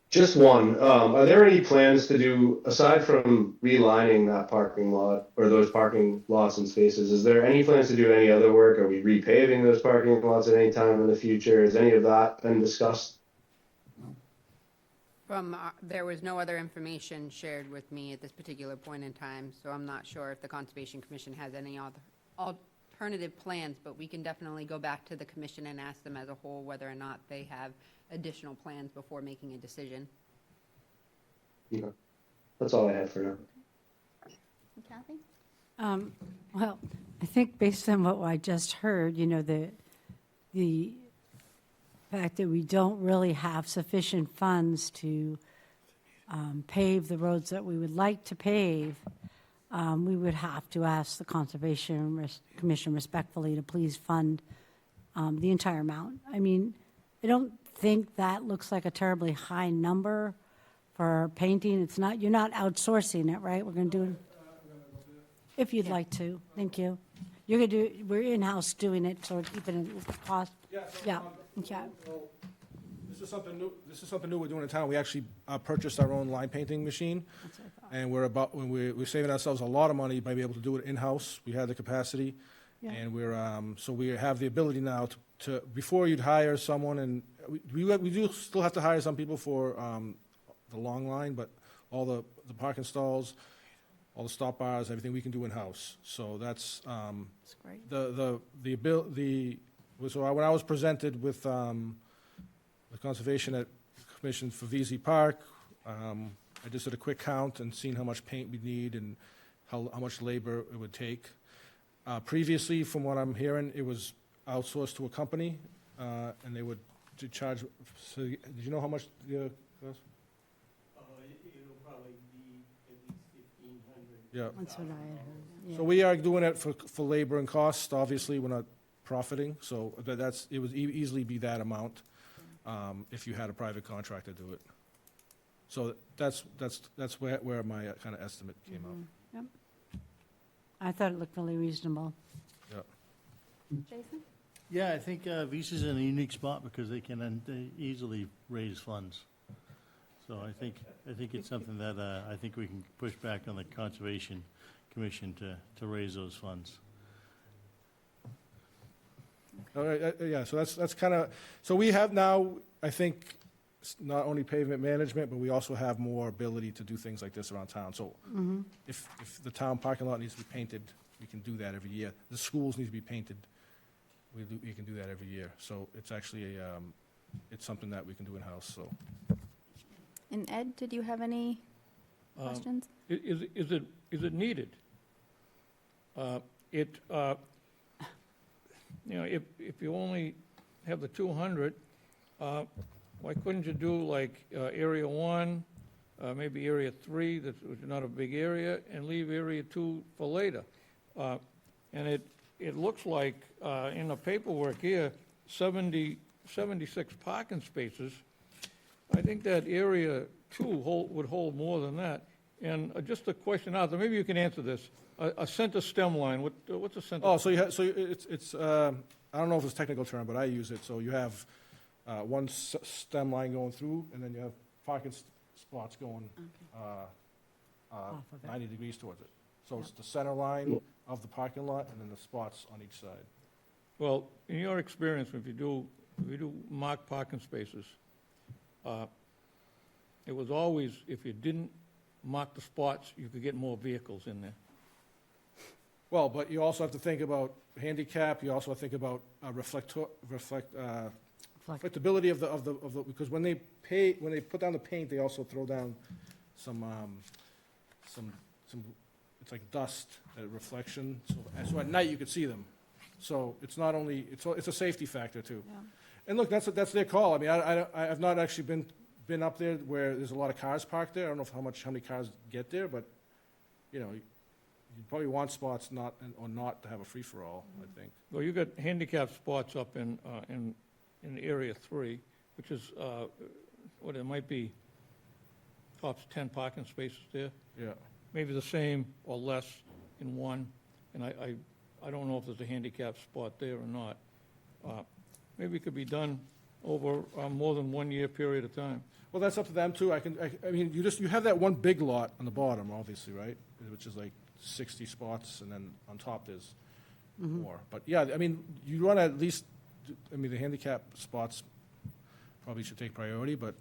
Just one. Are there any plans to do, aside from relining that parking lot or those parking lots and spaces, is there any plans to do any other work? Are we repaving those parking lots at any time in the future? Has any of that been discussed? There was no other information shared with me at this particular point in time, so I'm not sure if the Conservation Commission has any alternative plans, but we can definitely go back to the commission and ask them as a whole whether or not they have additional plans before making a decision. Okay. That's all I had for now. Kathy? Well, I think based on what I just heard, you know, the fact that we don't really have sufficient funds to pave the roads that we would like to pave, we would have to ask the Conservation Commission respectfully to please fund the entire amount. I mean, I don't think that looks like a terribly high number for painting. It's not, you're not outsourcing it, right? We're going to do it. If you'd like to, thank you. You're going to do, we're in-house doing it, so we're keeping it cost. Yeah, okay. This is something new. This is something new we're doing in town. We actually purchased our own line painting machine, That's what I thought. and we're saving ourselves a lot of money by being able to do it in-house. We had the capacity, Yeah. and so we have the ability now to before you'd hire someone, and we do still have to hire some people for the long line, but all the parking stalls, all the stop bars, everything we can do in-house. So that's That's great. So when I was presented with the Conservation Commission for VZ Park, I just did a quick count and seen how much paint we need and how much labor it would take. Previously, from what I'm hearing, it was outsourced to a company, and they would charge. So, did you know how much the cost? It'll probably be at least 1,500. Yeah. That's what I had heard. Yeah. So we are doing it for labor and cost. Obviously, we're not profiting, so it would easily be that amount if you had a private contractor do it. So that's where my kind of estimate came out. Yep. I thought it looked really reasonable. Yeah. Jason? Yeah, I think Visa's in a unique spot because they can easily raise funds. So I think it's something that I think we can push back on the Conservation Commission to raise those funds. All right, yeah, so that's kind of, so we have now, I think, not only pavement management, but we also have more ability to do things like this around town. So if the town parking lot needs to be painted, we can do that every year. The schools need to be painted, we can do that every year. So it's actually, it's something that we can do in-house, so. And Ed, did you have any questions? Is it needed? You know, if you only have the 200, why couldn't you do like Area 1, maybe Area 3, that's not a big area, and leave Area 2 for later? And it looks like in the paperwork here, 76 parking spaces. I think that Area 2 would hold more than that. And just a question out there, maybe you can answer this. A center stem line, what's a center? Oh, so it's, I don't know if it's a technical term, but I use it. So you have one stem line going through, and then you have parking spots going Off of it. 90 degrees towards it. So it's the center line of the parking lot, and then the spots on each side. Well, in your experience, if you do marked parking spaces, it was always, if you didn't mark the spots, you could get more vehicles in there. Well, but you also have to think about handicap, you also have to think about reflectability of the, because when they put down the paint, they also throw down some, it's like dust, reflection, so at night you could see them. So it's not only, it's a safety factor too. Yeah. And look, that's their call. I mean, I've not actually been up there where there's a lot of cars parked there. I don't know how many cars get there, but, you know, you probably want spots or not to have a free-for-all, I think. Well, you got handicap spots up in Area 3, which is, what, it might be tops 10 parking spaces there, Yeah. maybe the same or less in one, and I don't know if there's a handicap spot there or not. Maybe it could be done over more than 1 year period of time. Well, that's up to them too. I mean, you have that one big lot on the bottom, obviously, right? Which is like 60 spots, and then on top there's more. But yeah, I mean, you want to at least, I mean, the handicap spots probably should take priority, but,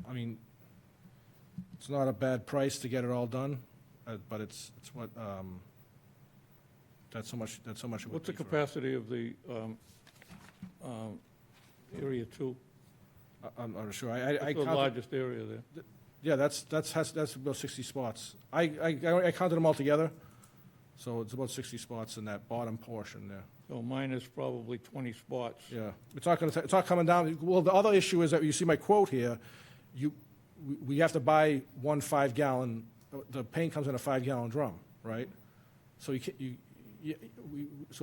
I mean, it's not a bad price to get it all done, but it's what, that's so much it would What's the be for- capacity of the Area 2? I'm not sure. I That's the counted, largest area there. yeah, that's about 60 spots. I counted them all together, so it's about 60 spots in that bottom portion there. So mine is probably 20 spots. Yeah, it's not coming down. Well, the other issue is that you see my quote here, we have to buy one 5-gallon, the paint comes in a 5-gallon drum, right? So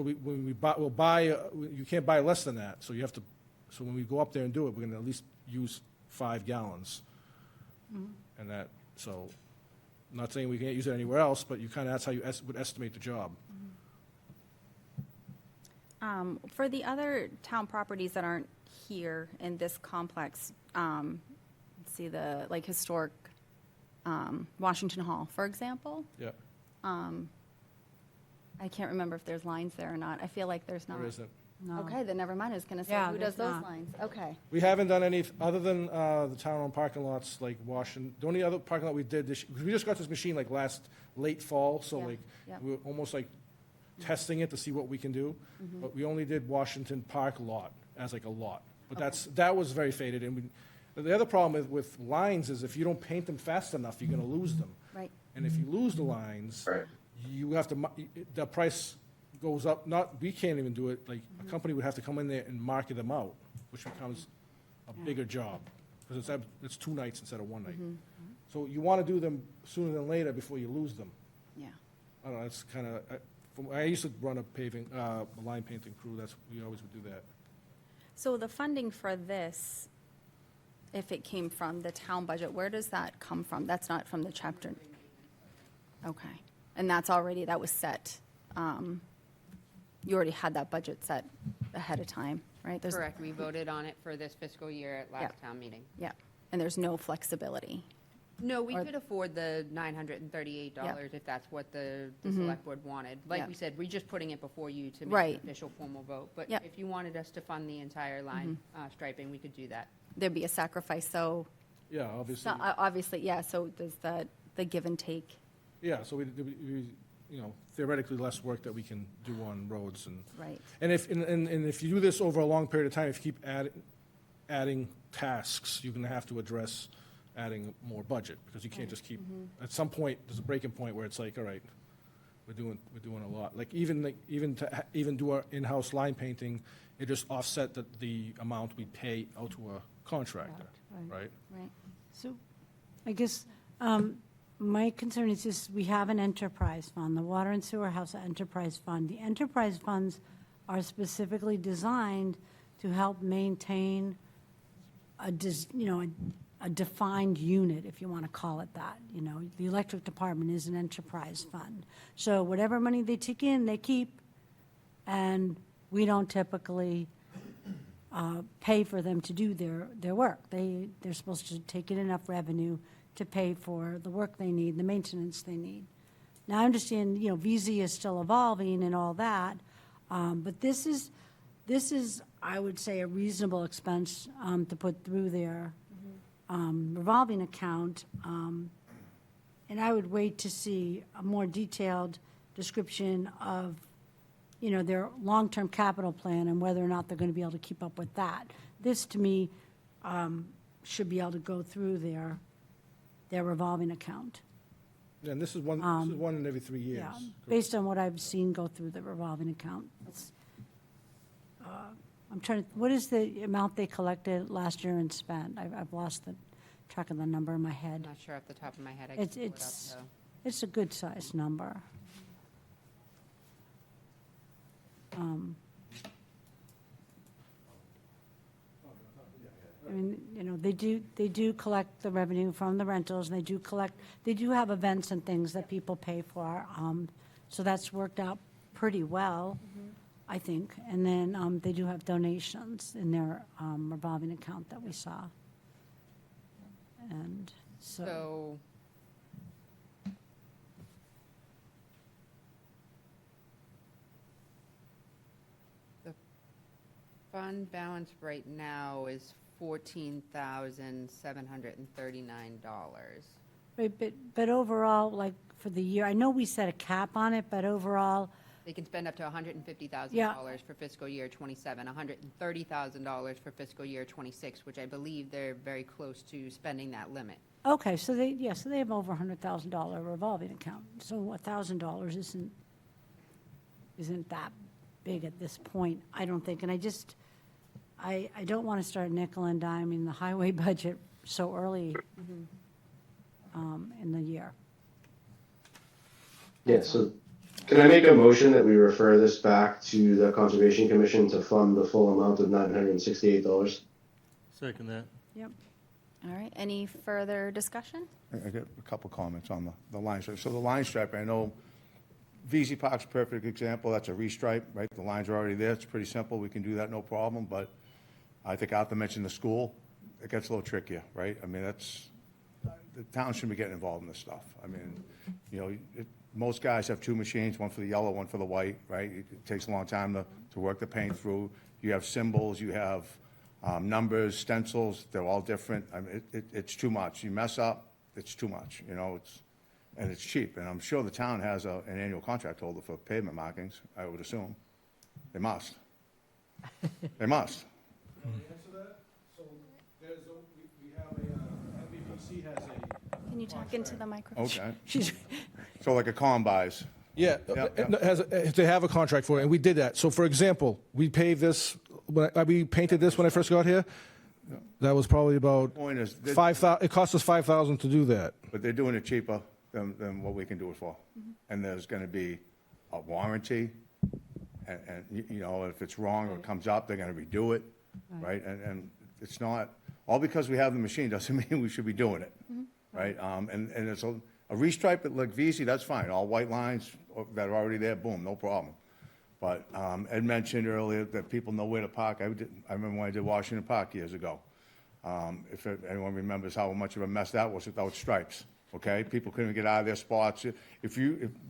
when we buy, you can't buy less than that, so you have to, so when we go up there and do it, we're gonna at least use 5 gallons. And that, so, not saying we can't use it anywhere else, but that's how you would estimate the job. For the other town properties that aren't here in this complex, let's see, the, like, historic, Washington Hall, for example, Yeah, I can't remember if there's lines there or not. I feel like there's not. there isn't. No. Okay, then never mind. I was going to say, Yeah, who does there's those not. lines? Okay. We haven't done any, other than the town-owned parking lots like Washington, the only other parking lot we did this, because we just got this machine like late fall, so Yeah, like, yeah. we were almost like testing it to see what we can do. Mm-hmm. But we only did Washington Park lot as like a lot. But Okay. that was very faded, and the other problem with lines is if you don't paint them fast enough, you're gonna lose them. Right. And if you lose the lines, you have to, the price goes up, we can't even do it, like, a company would have to come in there and market them out, which becomes a bigger job, because it's 2 nights instead of 1 night. So you want to do them sooner than later before you lose them. Yeah. I don't know, it's kind of, I used to run a line painting crew, we always would do that. So the funding for this, if it came from the town budget, where does that come from? That's not from the chapter? Okay. And that was set. You already had that budget set ahead of time, right? There's- Correct, we voted on it for this fiscal year at last Yeah. town meeting. Yeah, and there's no flexibility. No, we Or- could afford the $938 if that's what the select board wanted. Like Yeah. we said, we're just putting it before you to make Right. an official formal vote. But Yep. if you wanted us to fund the entire line striping, we could do that. There'd be a sacrifice, so, Yeah, obviously, obviously, yeah, so does the give and take, yeah, so we, theoretically less work that we can do on roads and. right? And if you do this over a long period of time, if you keep adding tasks, you're gonna have to address adding more budget, because you can't just keep, at some point, there's a breaking point where it's like, all right, we're doing a lot. Like, even to do our in-house line painting, it just offset the amount we pay out to a contractor, right? Right. So I guess my concern is just, we have an enterprise fund, the Water and Sewer House Enterprise Fund. The enterprise funds are specifically designed to help maintain a a defined unit, if you want to call it that. You know, the electric department is an enterprise fund. So whatever money they take in, they keep, and we don't typically pay for them to do their work. They're supposed to take in enough revenue to pay for the work they need, the maintenance they need. Now, I understand, you know, VZ is still evolving and all that, but this is, I would say, a reasonable expense to put through their revolving account. And I would wait to see a more detailed description of, you know, their long-term capital plan and whether or not they're going to be able to keep up with that. This, to me, should be able to go through their revolving account. And this is one in every 3 years. Yeah, based on what I've seen go through the revolving account. I'm trying to, what is the amount they collected last year and spent? I've lost the track of the number in my I'm head. not sure off the top of my head. I can pull it up, It's, though. it's a good-sized number. I mean, you know, they do collect the revenue from the rentals, and they do have events and things that people pay for. So that's worked out pretty well, I think. And then they do have donations in their revolving account that we saw. And So, the fund balance right now is $14,739. Right, but overall, like, for the year, I know we set a cap on it, but overall, They can spend up to $150,000 Yeah. for fiscal year '27, $130,000 for fiscal year '26, which I believe they're very close to spending that limit. okay, so they have over $100,000 revolving account. So $1,000 isn't that big at this point, I don't think. And I don't want to start nickel and diming the highway budget so early in the year. Yeah, so can I make a motion that we refer this back to the Conservation Commission to fund the full amount of $968? Second that. Yep. All right, any further discussion? I got a couple comments on the line stripe. So the line stripe, I know VZ Park's a perfect example. That's a restripe, right? The lines are already there. It's pretty simple. We can do that, no problem. But I think Arthur mentioned the school. It gets a little trickier, right? I mean, the town shouldn't be getting involved in this stuff. I mean, you know, most guys have two machines, one for the yellow, one for the white, right? It takes a long time to work the paint through. You have symbols, you have numbers, stencils, they're all different. I mean, it's too much. You mess up, it's too much, you know, and it's cheap. And I'm sure the town has an annual contract holder for pavement markings, I would assume. They must. They must. Answer that? So we have MVPC has a. Can you talk into the microphone? Okay. She's, So like a Combis. Yeah, they have a contract for it, and we did that. So, for example, we paved this, we painted this when I first got here. That was probably about Point is, $5,000. It cost us $5,000 to do that. but they're doing it cheaper than what we can do it for. And there's gonna be a warranty, and, you know, if it's wrong or it comes up, they're gonna redo it, right? And it's not, all because we have the machine doesn't mean we should be doing it, right? And it's a restripe it like VZ, that's fine, all white lines that are already there, boom, no problem. But Ed mentioned earlier that people know where to park. I remember when I did Washington Park years ago. If anyone remembers how much of a mess that was without stripes, okay? People couldn't get out of their spots.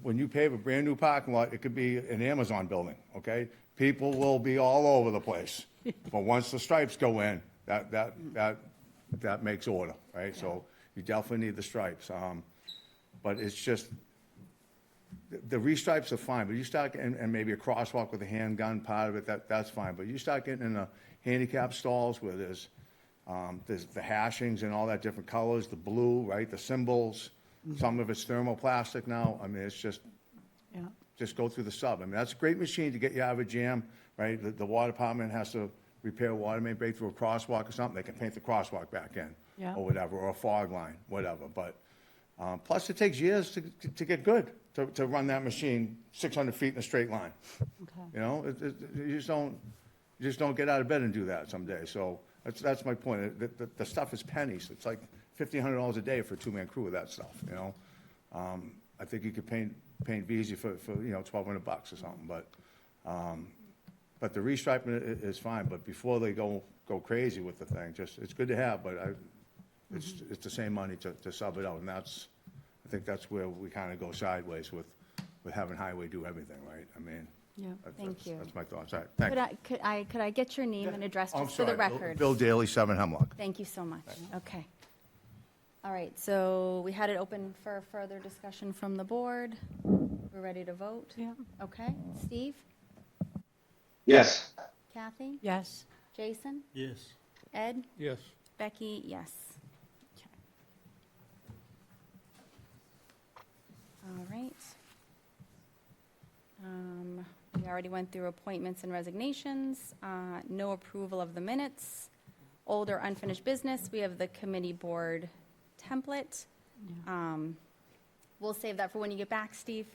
When you pave a brand-new parking lot, it could be an Amazon building, okay? People will be all over the place. But once the stripes go in, that makes order, right? So you definitely need the stripes. But it's just, the restripes are fine, but you start, and maybe a crosswalk with a handgun part of it, that's fine. But you start getting in the handicap stalls where there's the hashings and all that different colors, the blue, right, the symbols, some of it's thermoplastic now. I mean, it's just go through the sub. I mean, that's a great machine to get you out of a jam, right? The water department has to repair a water main break through a crosswalk or something, they can paint the crosswalk back in, or whatever, or a fog line, whatever. But plus, it takes years to get good, to run that machine 600 feet in a straight line. okay. You know, you just don't get out of bed and do that some days. So That's my point. The stuff is pennies. It's like $1,500 a day for a two-man crew with that stuff, you know? I think you could paint VZ for you know, $1,200 or something, but the restriping is fine, but before they go crazy with the thing, it's good to have, but it's the same money to sub it out, and I think that's where we kind of go sideways with having highway do everything, right? I mean, Yeah. Thank you. That's my thoughts. All right, thanks. Could I get your name and address I'm just for the sorry, record? Bill Daly, 7 Hemlock. Thank you so much. Okay. All right, so we had it open for further discussion from the board. We're ready to vote? Yeah. Okay. Steve? Yes. Kathy? Yes. Jason? Yes. Ed? Yes. Becky? Yes. Okay. All right. We already went through appointments and resignations. No approval of the minutes. Old or unfinished business, we have the committee board template. We'll save that for when you get back, Steve.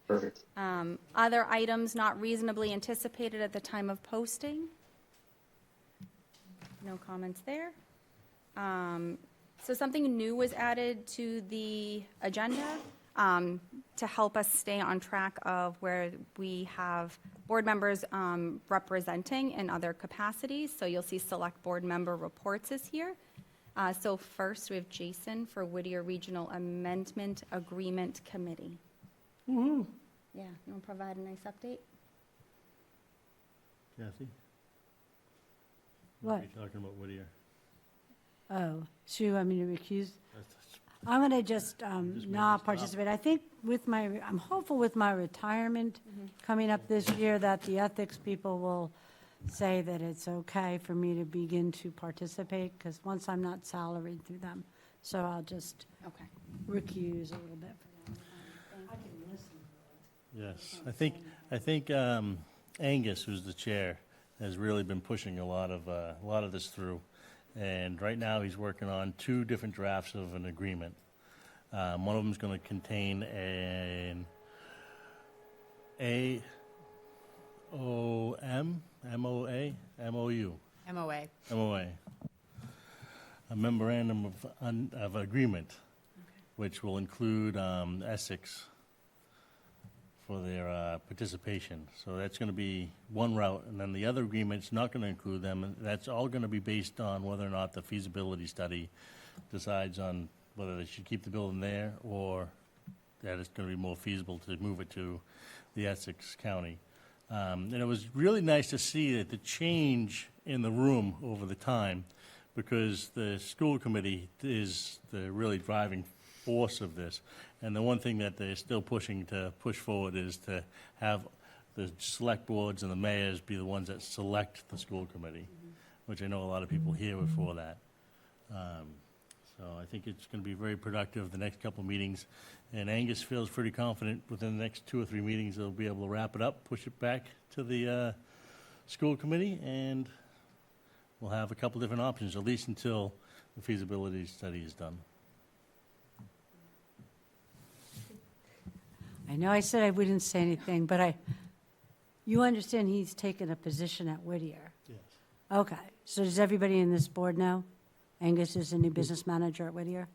Perfect. Other items not reasonably anticipated at the time of posting? No comments there. So something new was added to the agenda to help us stay on track of where we have board members representing in other capacities. So you'll see select board member reports is here. So first, we have Jason for Whittier Regional Amendment Agreement Committee. Woo-hoo. Yeah, you want to provide a nice update? Kathy? What? You're talking about Whittier. Oh, so you want me to recuse? That's- I'm going to just Just maybe not stop. participate. I think I'm hopeful with my retirement coming up this year that the ethics people will say that it's okay for me to begin to participate, because once I'm not salaried through them. So I'll just Okay. recuse a little bit for now. Yes, I think Angus, who's the chair, has really been pushing a lot of this through. And right now, he's working on 2 different drafts of an agreement. One of them is going to contain an MOA, a memorandum of agreement, which will include Essex for their participation. So that's going to be one route, and then the other agreement's not going to include them, and that's all going to be based on whether or not the feasibility study decides on whether they should keep the building there, or that it's going to be more feasible to move it to the Essex County. And it was really nice to see that the change in the room over the time, because the school committee is the really driving force of this. And the one thing that they're still pushing to push forward is to have the select boards and the mayors be the ones that select the school committee, which I know a lot of people here were for that. So I think it's going to be very productive the next couple of meetings. And Angus feels pretty confident within the next 2 or 3 meetings they'll be able to wrap it up, push it back to the school committee, and we'll have a couple different options, at least until the feasibility study is done. I know I said I wouldn't say anything, but you understand he's taken a position at Whittier? Yes. Okay, so does everybody in this board know? Angus is the new business manager at Whittier?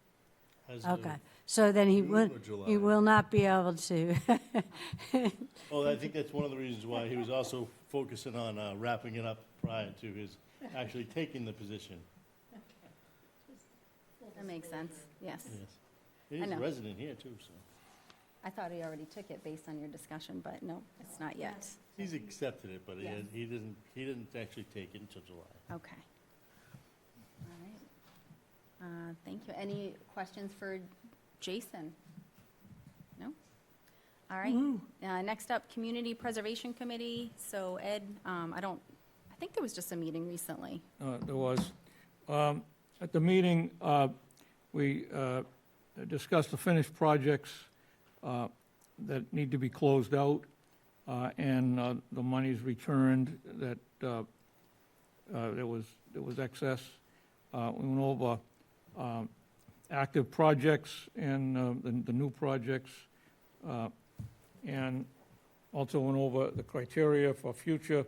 Okay, so then he will not be able to. Well, I think that's one of the reasons why he was also focusing on wrapping it up prior to his actually taking the position. That makes sense, yes. Yes. He's I a know. resident here, too, so. I thought he already took it based on your discussion, but no, it's not yet. He's accepted it, but Yes. he didn't actually take it until July. Okay. All right. Thank you. Any questions for Jason? No? All right. Next up, Community Preservation Committee. So Ed, I think there was just a meeting recently. There was. At the meeting, we discussed the finished projects that need to be closed out, and the monies returned that there was excess. We went over active projects and the new projects, and also went over the criteria for future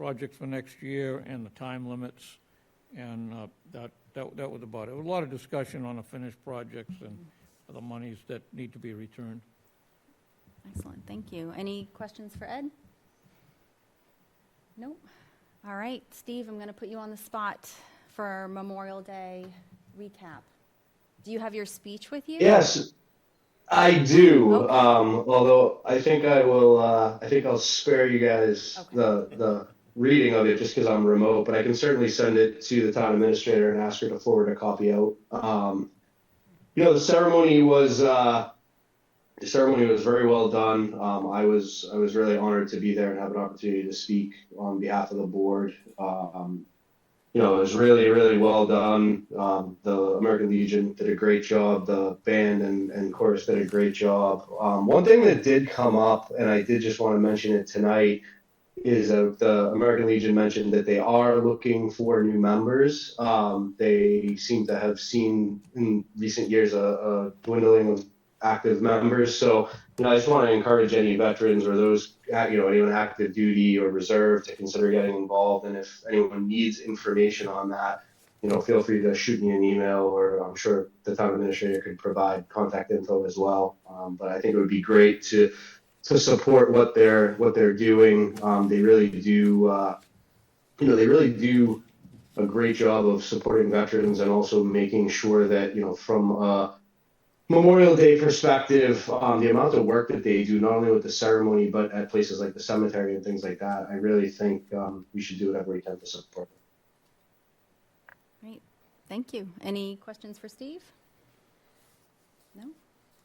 project for next year and the time limits, and that was about it. There was a lot of discussion on the finished projects and the monies that need to be returned. Excellent, thank you. Any questions for Ed? Nope. All right, Steve, I'm going to put you on the spot for our Memorial Day recap. Do you have your speech with you? Yes, I do. Okay. Although I think I will. I think I'll spare you guys Okay. the reading of it just because I'm remote. But I can certainly send it to the town administrator and ask her to forward a copy out. The ceremony was very well done. I was really honored to be there and have an opportunity to speak on behalf of the board. It was really, really well done. The American Legion did a great job. The band and chorus did a great job. One thing that did come up, and I did just want to mention it tonight, is the American Legion mentioned that they are looking for new members. They seem to have seen in recent years a dwindling of active members. So, I just want to encourage any veterans or those, anyone active duty or reserve to consider getting involved. And if anyone needs information on that, feel free to shoot me an email, or I'm sure the town administrator could provide contact info as well. But I think it would be great to support what they're doing. They really do, they really do a great job of supporting veterans and also making sure that, from a Memorial Day perspective, the amount of work that they do, not only with the ceremony, but at places like the cemetery and things like that, I really think we should do whatever we can to support them. Great, thank you. Any questions for Steve? No?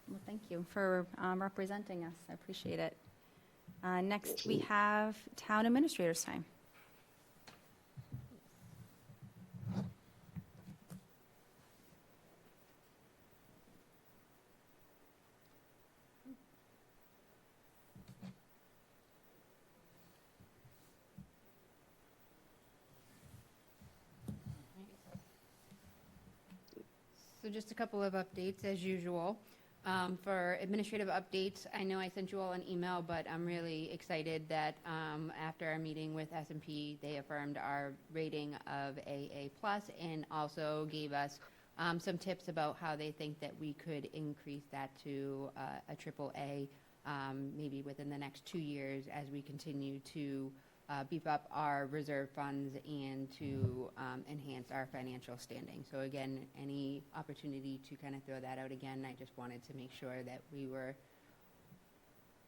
Well, thank you for representing us. I appreciate it. Next, we have town administrator's time. So just a couple of updates as usual. For administrative updates, I know I sent you all an email, but I'm really excited that after our meeting with S&P, they affirmed our rating of AA+, and also gave us some tips about how they think that we could increase that to a AAA, maybe within the next 2 years as we continue to beef up our reserve funds and to enhance our financial standing. So again, any opportunity to kind of throw that out again, I just wanted to make sure that we were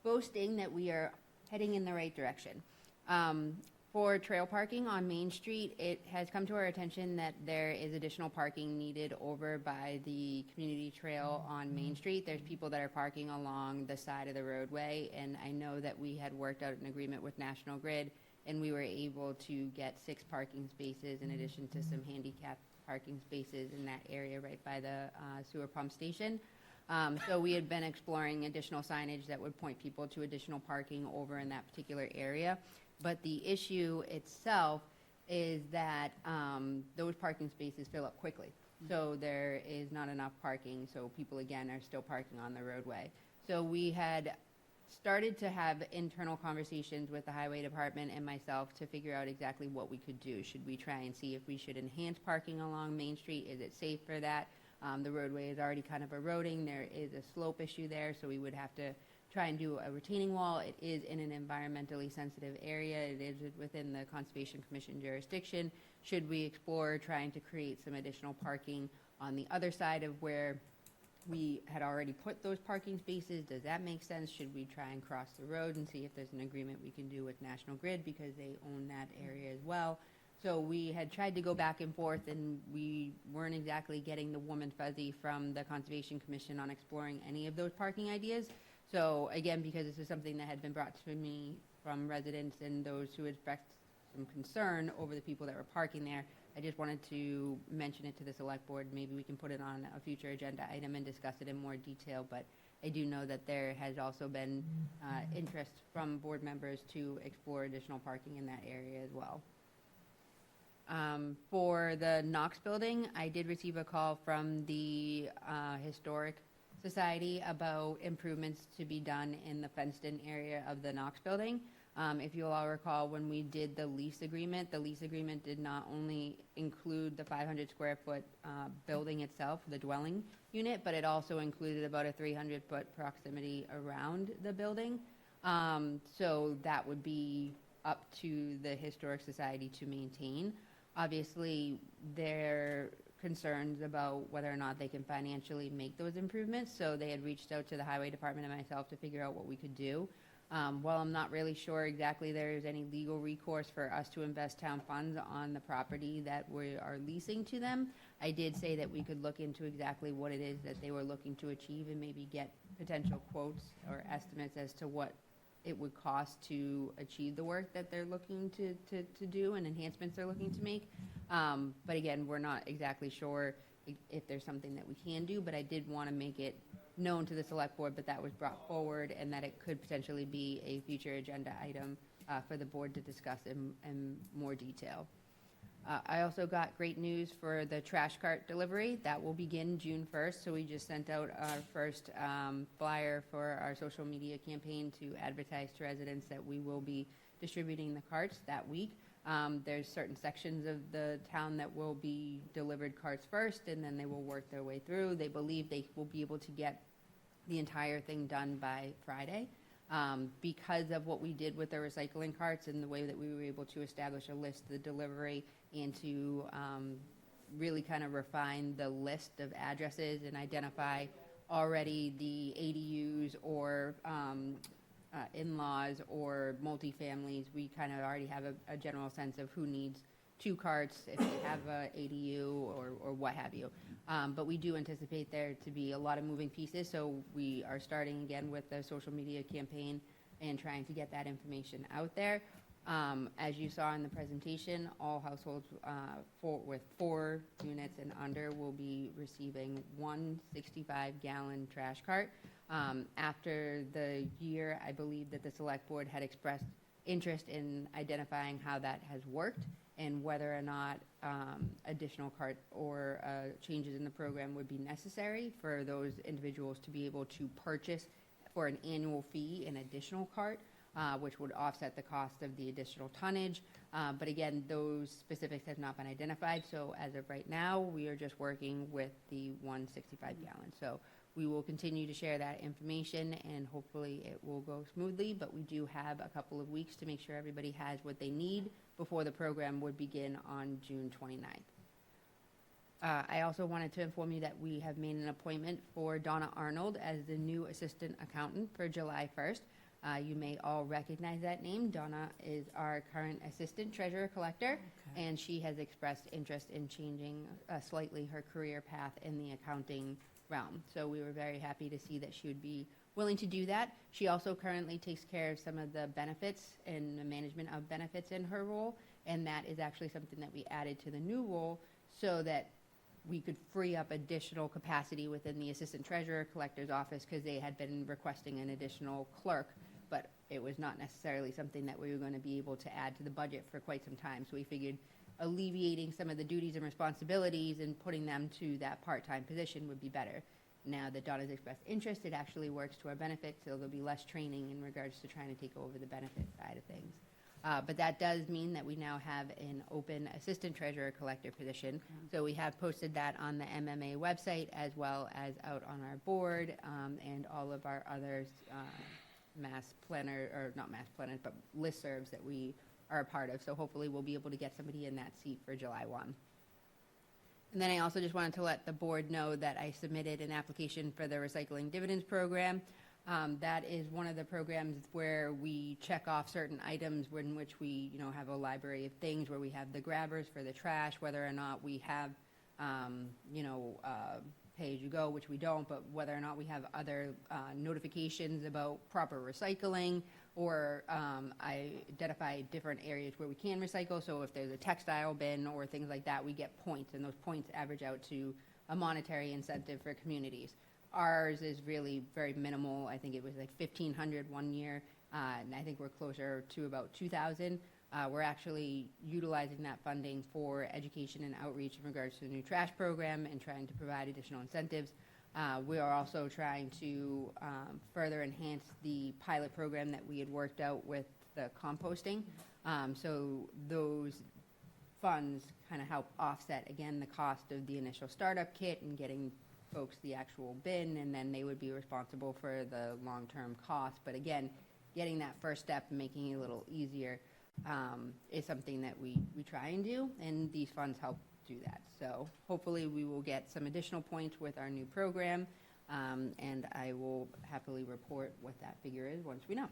boasting that we are heading in the right direction. For trail parking on Main Street, it has come to our attention that there is additional parking needed over by the community trail on Main Street. There's people that are parking along the side of the roadway, and I know that we had worked out an agreement with National Grid, and we were able to get 6 parking spaces in addition to some handicap parking spaces in that area right by the sewer pump station. So we had been exploring additional signage that would point people to additional parking over in that particular area. But the issue itself is that those parking spaces fill up quickly. So there is not enough parking, so people, again, are still parking on the roadway. So we had started to have internal conversations with the highway department and myself to figure out exactly what we could do. Should we try and see if we should enhance parking along Main Street? Is it safe for that? The roadway is already kind of eroding. There is a slope issue there, so we would have to try and do a retaining wall. It is in an environmentally sensitive area. It is within the Conservation Commission jurisdiction. Should we explore trying to create some additional parking on the other side of where we had already put those parking spaces? Does that make sense? Should we try and cross the road and see if there's an agreement we can do with National Grid because they own that area as well? So we had tried to go back and forth, and we weren't exactly getting the warm and fuzzy from the Conservation Commission on exploring any of those parking ideas. So again, because this is something that had been brought to me from residents and those who had expressed some concern over the people that were parking there, I just wanted to mention it to the select board. Maybe we can put it on a future agenda item and discuss it in more detail, but I do know that there has also been interest from board members to explore additional parking in that area as well. For the Knox building, I did receive a call from the Historic Society about improvements to be done in the fenced-in area of the Knox building. If you'll all recall, when we did the lease agreement did not only include the 500 square foot building itself, the dwelling unit, but it also included about a 300-foot proximity around the building. So that would be up to the Historic Society to maintain. Obviously, there concerns about whether or not they can financially make those improvements, so they had reached out to the highway department and myself to figure out what we could do. While I'm not really sure exactly there is any legal recourse for us to invest town funds on the property that we are leasing to them, I did say that we could look into exactly what it is that they were looking to achieve and maybe get potential quotes or estimates as to what it would cost to achieve the work that they're looking to do and enhancements they're looking to make. But again, we're not exactly sure if there's something that we can do, but I did want to make it known to the select board, but that was brought forward and that it could potentially be a future agenda item for the board to discuss in more detail. I also got great news for the trash cart delivery. That will begin June 1st, so we just sent out our first flyer for our social media campaign to advertise to residents that we will be distributing the carts that week. There's certain sections of the town that will be delivered carts first, and then they will work their way through. They believe they will be able to get the entire thing done by Friday. Because of what we did with the recycling carts and the way that we were able to establish a list of the delivery and to really kind of refine the list of addresses and identify already the ADUs or in-laws or multifamilies, we kind of already have a general sense of who needs 2 carts, if they have a ADU or what have you. But we do anticipate there to be a lot of moving pieces, so we are starting again with the social media campaign and trying to get that information out there. As you saw in the presentation, all households with 4 units and under will be receiving 1 65-gallon trash cart. After the year, I believe that the select board had expressed interest in identifying how that has worked and whether or not additional cart or changes in the program would be necessary for those individuals to be able to purchase for an annual fee an additional cart, which would offset the cost of the additional tonnage. But again, those specifics have not been identified, so as of right now, we are just working with the 165-gallon. So we will continue to share that information, and hopefully it will go smoothly, but we do have a couple of weeks to make sure everybody has what they need before the program would begin on June 29th. I also wanted to inform you that we have made an appointment for Donna Arnold as the new assistant accountant for July 1st. You may all recognize that name. Donna is our current assistant treasurer collector, and she has expressed interest in changing slightly her career path in the accounting realm. So we were very happy to see that she would be willing to do that. She also currently takes care of some of the benefits and the management of benefits in her role, and that is actually something that we added to the new role so that we could free up additional capacity within the assistant treasurer collector's office, because they had been requesting an additional clerk, but it was not necessarily something that we were going to be able to add to the budget for quite some time. So we figured alleviating some of the duties and responsibilities and putting them to that part-time position would be better. Now that Donna's expressed interest, it actually works to our benefit, so there'll be less training in regards to trying to take over the benefit side of things. But that does mean that we now have an open assistant treasurer collector position. So we have posted that on the MMA website as well as out on our board and all of our other but listservs that we are a part of. So hopefully we'll be able to get somebody in that seat for July 1. And then I also just wanted to let the board know that I submitted an application for the recycling dividends program. That is one of the programs where we check off certain items in which we, have a library of things where we have the grabbers for the trash, whether or not we have, pay-as-you-go, which we don't, but whether or not we have other notifications about proper recycling, or I identify different areas where we can recycle. So if there's a textile bin or things like that, we get points, and those points average out to a monetary incentive for communities. Ours is really very minimal. I think it was like $1,500 one year, and I think we're closer to about 2,000. We're actually utilizing that funding for education and outreach in regards to the new trash program and trying to provide additional incentives. We are also trying to further enhance the pilot program that we had worked out with the composting. So those funds kind of help offset, again, the cost of the initial startup kit and getting folks the actual bin, and then they would be responsible for the long-term cost. But again, getting that first step and making it a little easier is something that we try and do, and these funds help do that. So hopefully we will get some additional points with our new program, and I will happily report what that figure is once we know.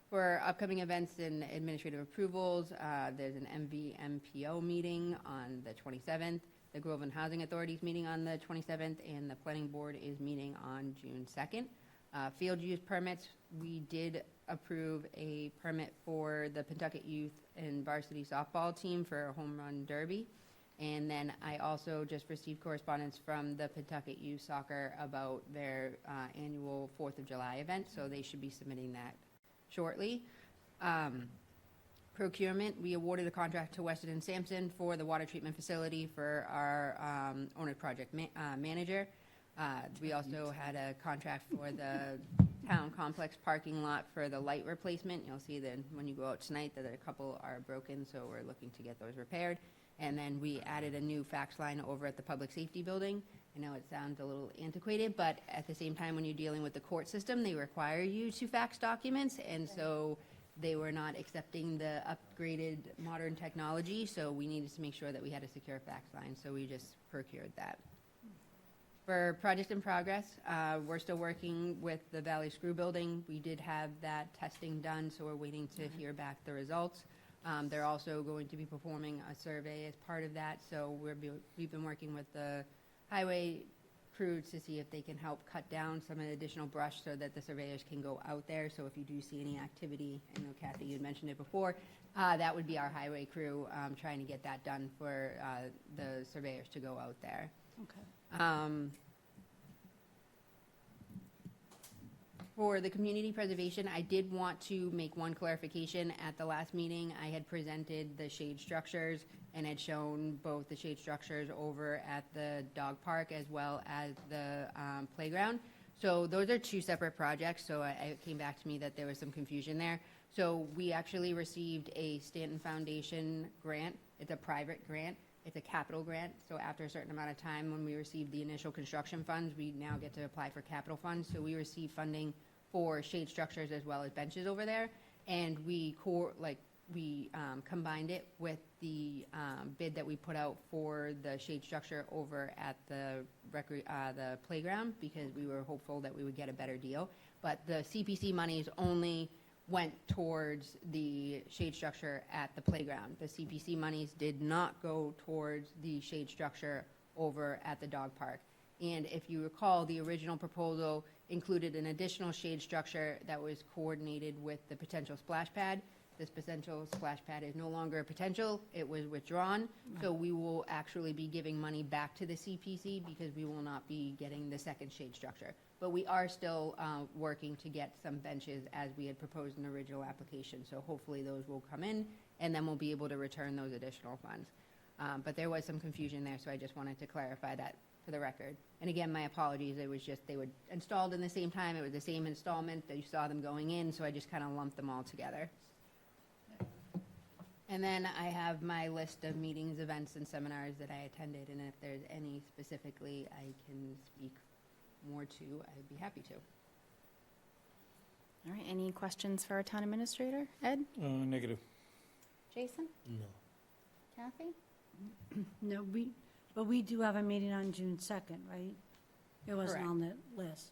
For upcoming events and administrative approvals, there's an MVMPO meeting on the 27th, the Groveland Housing Authority's meeting on the 27th, and the Planning Board is meeting on June 2nd. Field use permits, we did approve a permit for the Pentucket Youth and Varsity Softball team for a home run derby. And then I also just received correspondence from the Pentucket Youth Soccer about their annual 4th of July event, so they should be submitting that shortly. Procurement, we awarded a contract to Weston and Sampson for the water treatment facility for our owner project manager. We also had a contract for the town complex parking lot for the light replacement. You'll see that when you go out tonight that a couple are broken, so we're looking to get those repaired. And then we added a new fax line over at the public safety building. I know it sounds a little antiquated, but at the same time, when you're dealing with the court system, they require you to fax documents, and so they were not accepting the upgraded modern technology, so we needed to make sure that we had a secure fax line, so we just procured that. For project in progress, we're still working with the Valley Screw Building. We did have that testing done, so we're waiting to hear back the results. They're also going to be performing a survey as part of that, so we've been working with the highway crew to see if they can help cut down some of the additional brush so that the surveyors can go out there. So if you do see any activity, I know Kathy, you had mentioned it before, that would be our highway crew trying to get that done for the surveyors to go out there. Okay. For the community preservation, I did want to make one clarification. At the last meeting, I had presented the shade structures and had shown both the shade structures over at the dog park as well as the playground. So those are two separate projects, so it came back to me that there was some confusion there. So we actually received a Stanton Foundation grant. It's a private grant. It's a capital grant, so after a certain amount of time when we receive the initial construction funds, we now get to apply for capital funds. So we receive funding for shade structures as well as benches over there, and we combined it with the bid that we put out for the shade structure over at the playground, because we were hopeful that we would get a better deal. But the CPC monies only went towards the shade structure at the playground. The CPC monies did not go towards the shade structure over at the dog park. And if you recall, the original proposal included an additional shade structure that was coordinated with the potential splash pad. This potential splash pad is no longer a potential, it was withdrawn. So we will actually be giving money back to the CPC because we will not be getting the second shade structure. But we are still working to get some benches as we had proposed in the original application. So hopefully those will come in, and then we'll be able to return those additional funds. But there was some confusion there, so I just wanted to clarify that for the record. And again, my apologies, it was just they were installed in the same time, it was the same installment, that you saw them going in, so I just kind of lumped them all together. And then I have my list of meetings, events, and seminars that I attended, and if there's any specifically I can speak more to, I'd be happy to. All right, any questions for our town administrator? Ed? Negative. Jason? No. Kathy? No, but we do have a meeting on June 2nd, right? It wasn't Correct. on the list.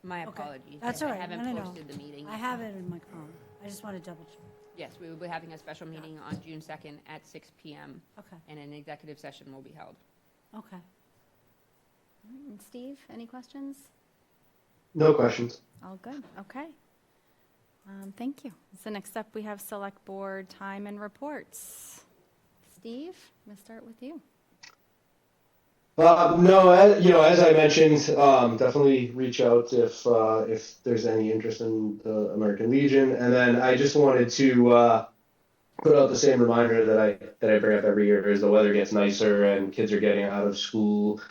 My Okay. apologies. That's I all right. haven't No, no, no. posted the meeting. I have it in my phone. I just want to double check. Yes, we will be having a special meeting on June 2nd at 6 p.m. Okay, and an executive session will be held. okay. All right, and Steve, any questions? No questions. All good, okay. Thank you. So next up, we have select board time and reports. Steve, I'm gonna start with you. No, as I mentioned, definitely reach out if there's any interest in the American Legion. And then I just wanted to put out the same reminder that I bring up every year: as the weather gets nicer and kids are getting out of school,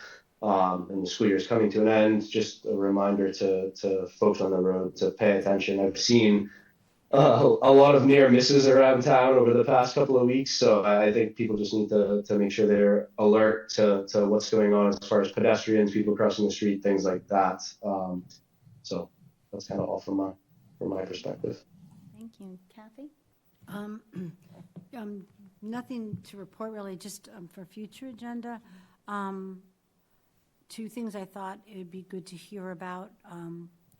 and the school year is coming to an end. Just a reminder to folks on the road to pay attention. I've seen a lot of near misses around town over the past couple of weeks. So I think people just need to make sure they're alert to what's going on as far as pedestrians, people crossing the street, things like that. So that's kind of all from my perspective. Thank you. Kathy? Nothing to report really, just for future agenda. Two things I thought it would be good to hear about.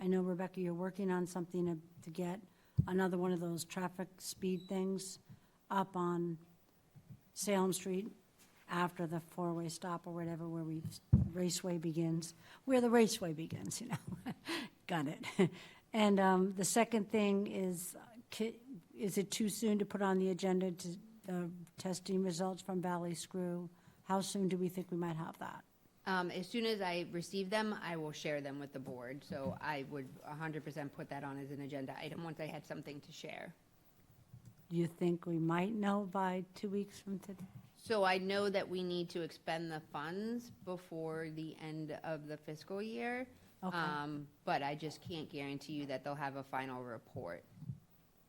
I know, Rebecca, you're working on something to get another one of those traffic speed things up on Salem Street after the four-way stop or whatever, where raceway begins, where the raceway begins, you know. Got it. And the second thing is it too soon to put on the agenda to the testing results from Valley Screw? How soon do we think we might have that? As soon as I receive them, I will share them with the board. So I would 100% put that on as an agenda item once I had something to share. Do you think we might know by 2 weeks from today? So I know that we need to expend the funds before the end of the fiscal year. Okay. But I just can't guarantee you that they'll have a final report.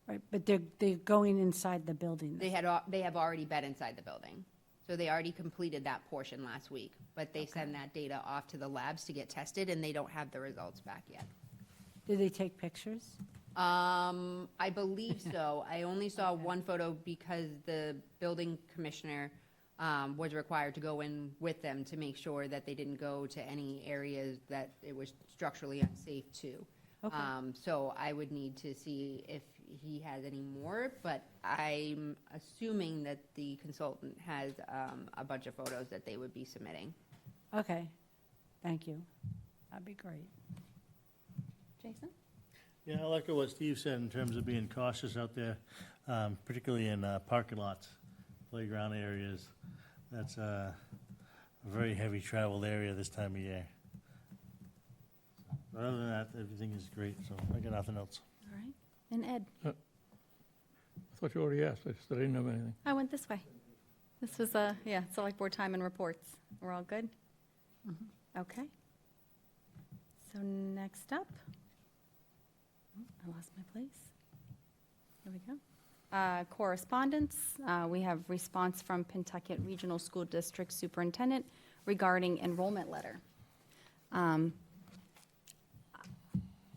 Right, but they're going inside the building. They have already been inside the building. So they already completed that portion last week, but they send that data off to the labs to get tested, and they don't have the results back yet. Did they take pictures? I believe so. I only saw one photo because the building commissioner was required to go in with them to make sure that they didn't go to any areas that it was structurally unsafe to. Okay. So I would need to see if he has any more, but I'm assuming that the consultant has a bunch of photos that they would be submitting. Okay, thank you. That'd be great. Jason? Yeah, I like what Steve said in terms of being cautious out there, particularly in parking lots, playground areas. That's a very heavy traveled area this time of year. But other than that, everything is great, so I got nothing else. All right. And Ed? I thought you already asked. I said I didn't have anything. I went this way. This was, select board time and reports. We're all good? Okay. So next up, I lost my place. There we go. Correspondence. We have response from Pentucket Regional School District Superintendent regarding enrollment letter.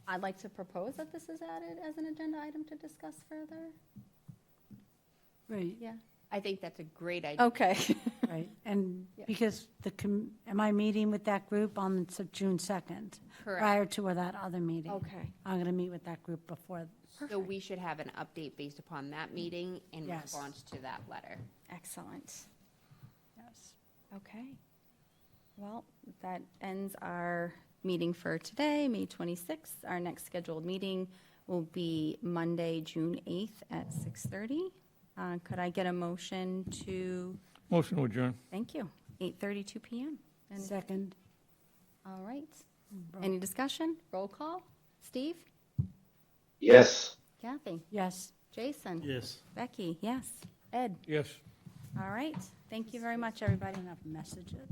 I'd like to propose that this is added as an agenda item to discuss further. Right, Yeah. I think that's a great idea. Okay. right. And Yeah. because am I meeting with that group on June 2nd? Correct. Prior to that other meeting? Okay. I'm going to meet with that group before. So we should have an update based upon that meeting in Yes. response to that letter. Excellent. Yes. Okay. Well, that ends our meeting for today, May 26th. Our next scheduled meeting will be Monday, June 8th at 6:30. Could I get a motion to, Motion to adjourn. thank you, 8:32 PM? And- Second. All right. Any discussion? Roll call? Steve? Yes. Kathy? Yes. Jason? Yes. Becky? Yes. Ed? Yes. All right. Thank you very much, everybody. Enough messages.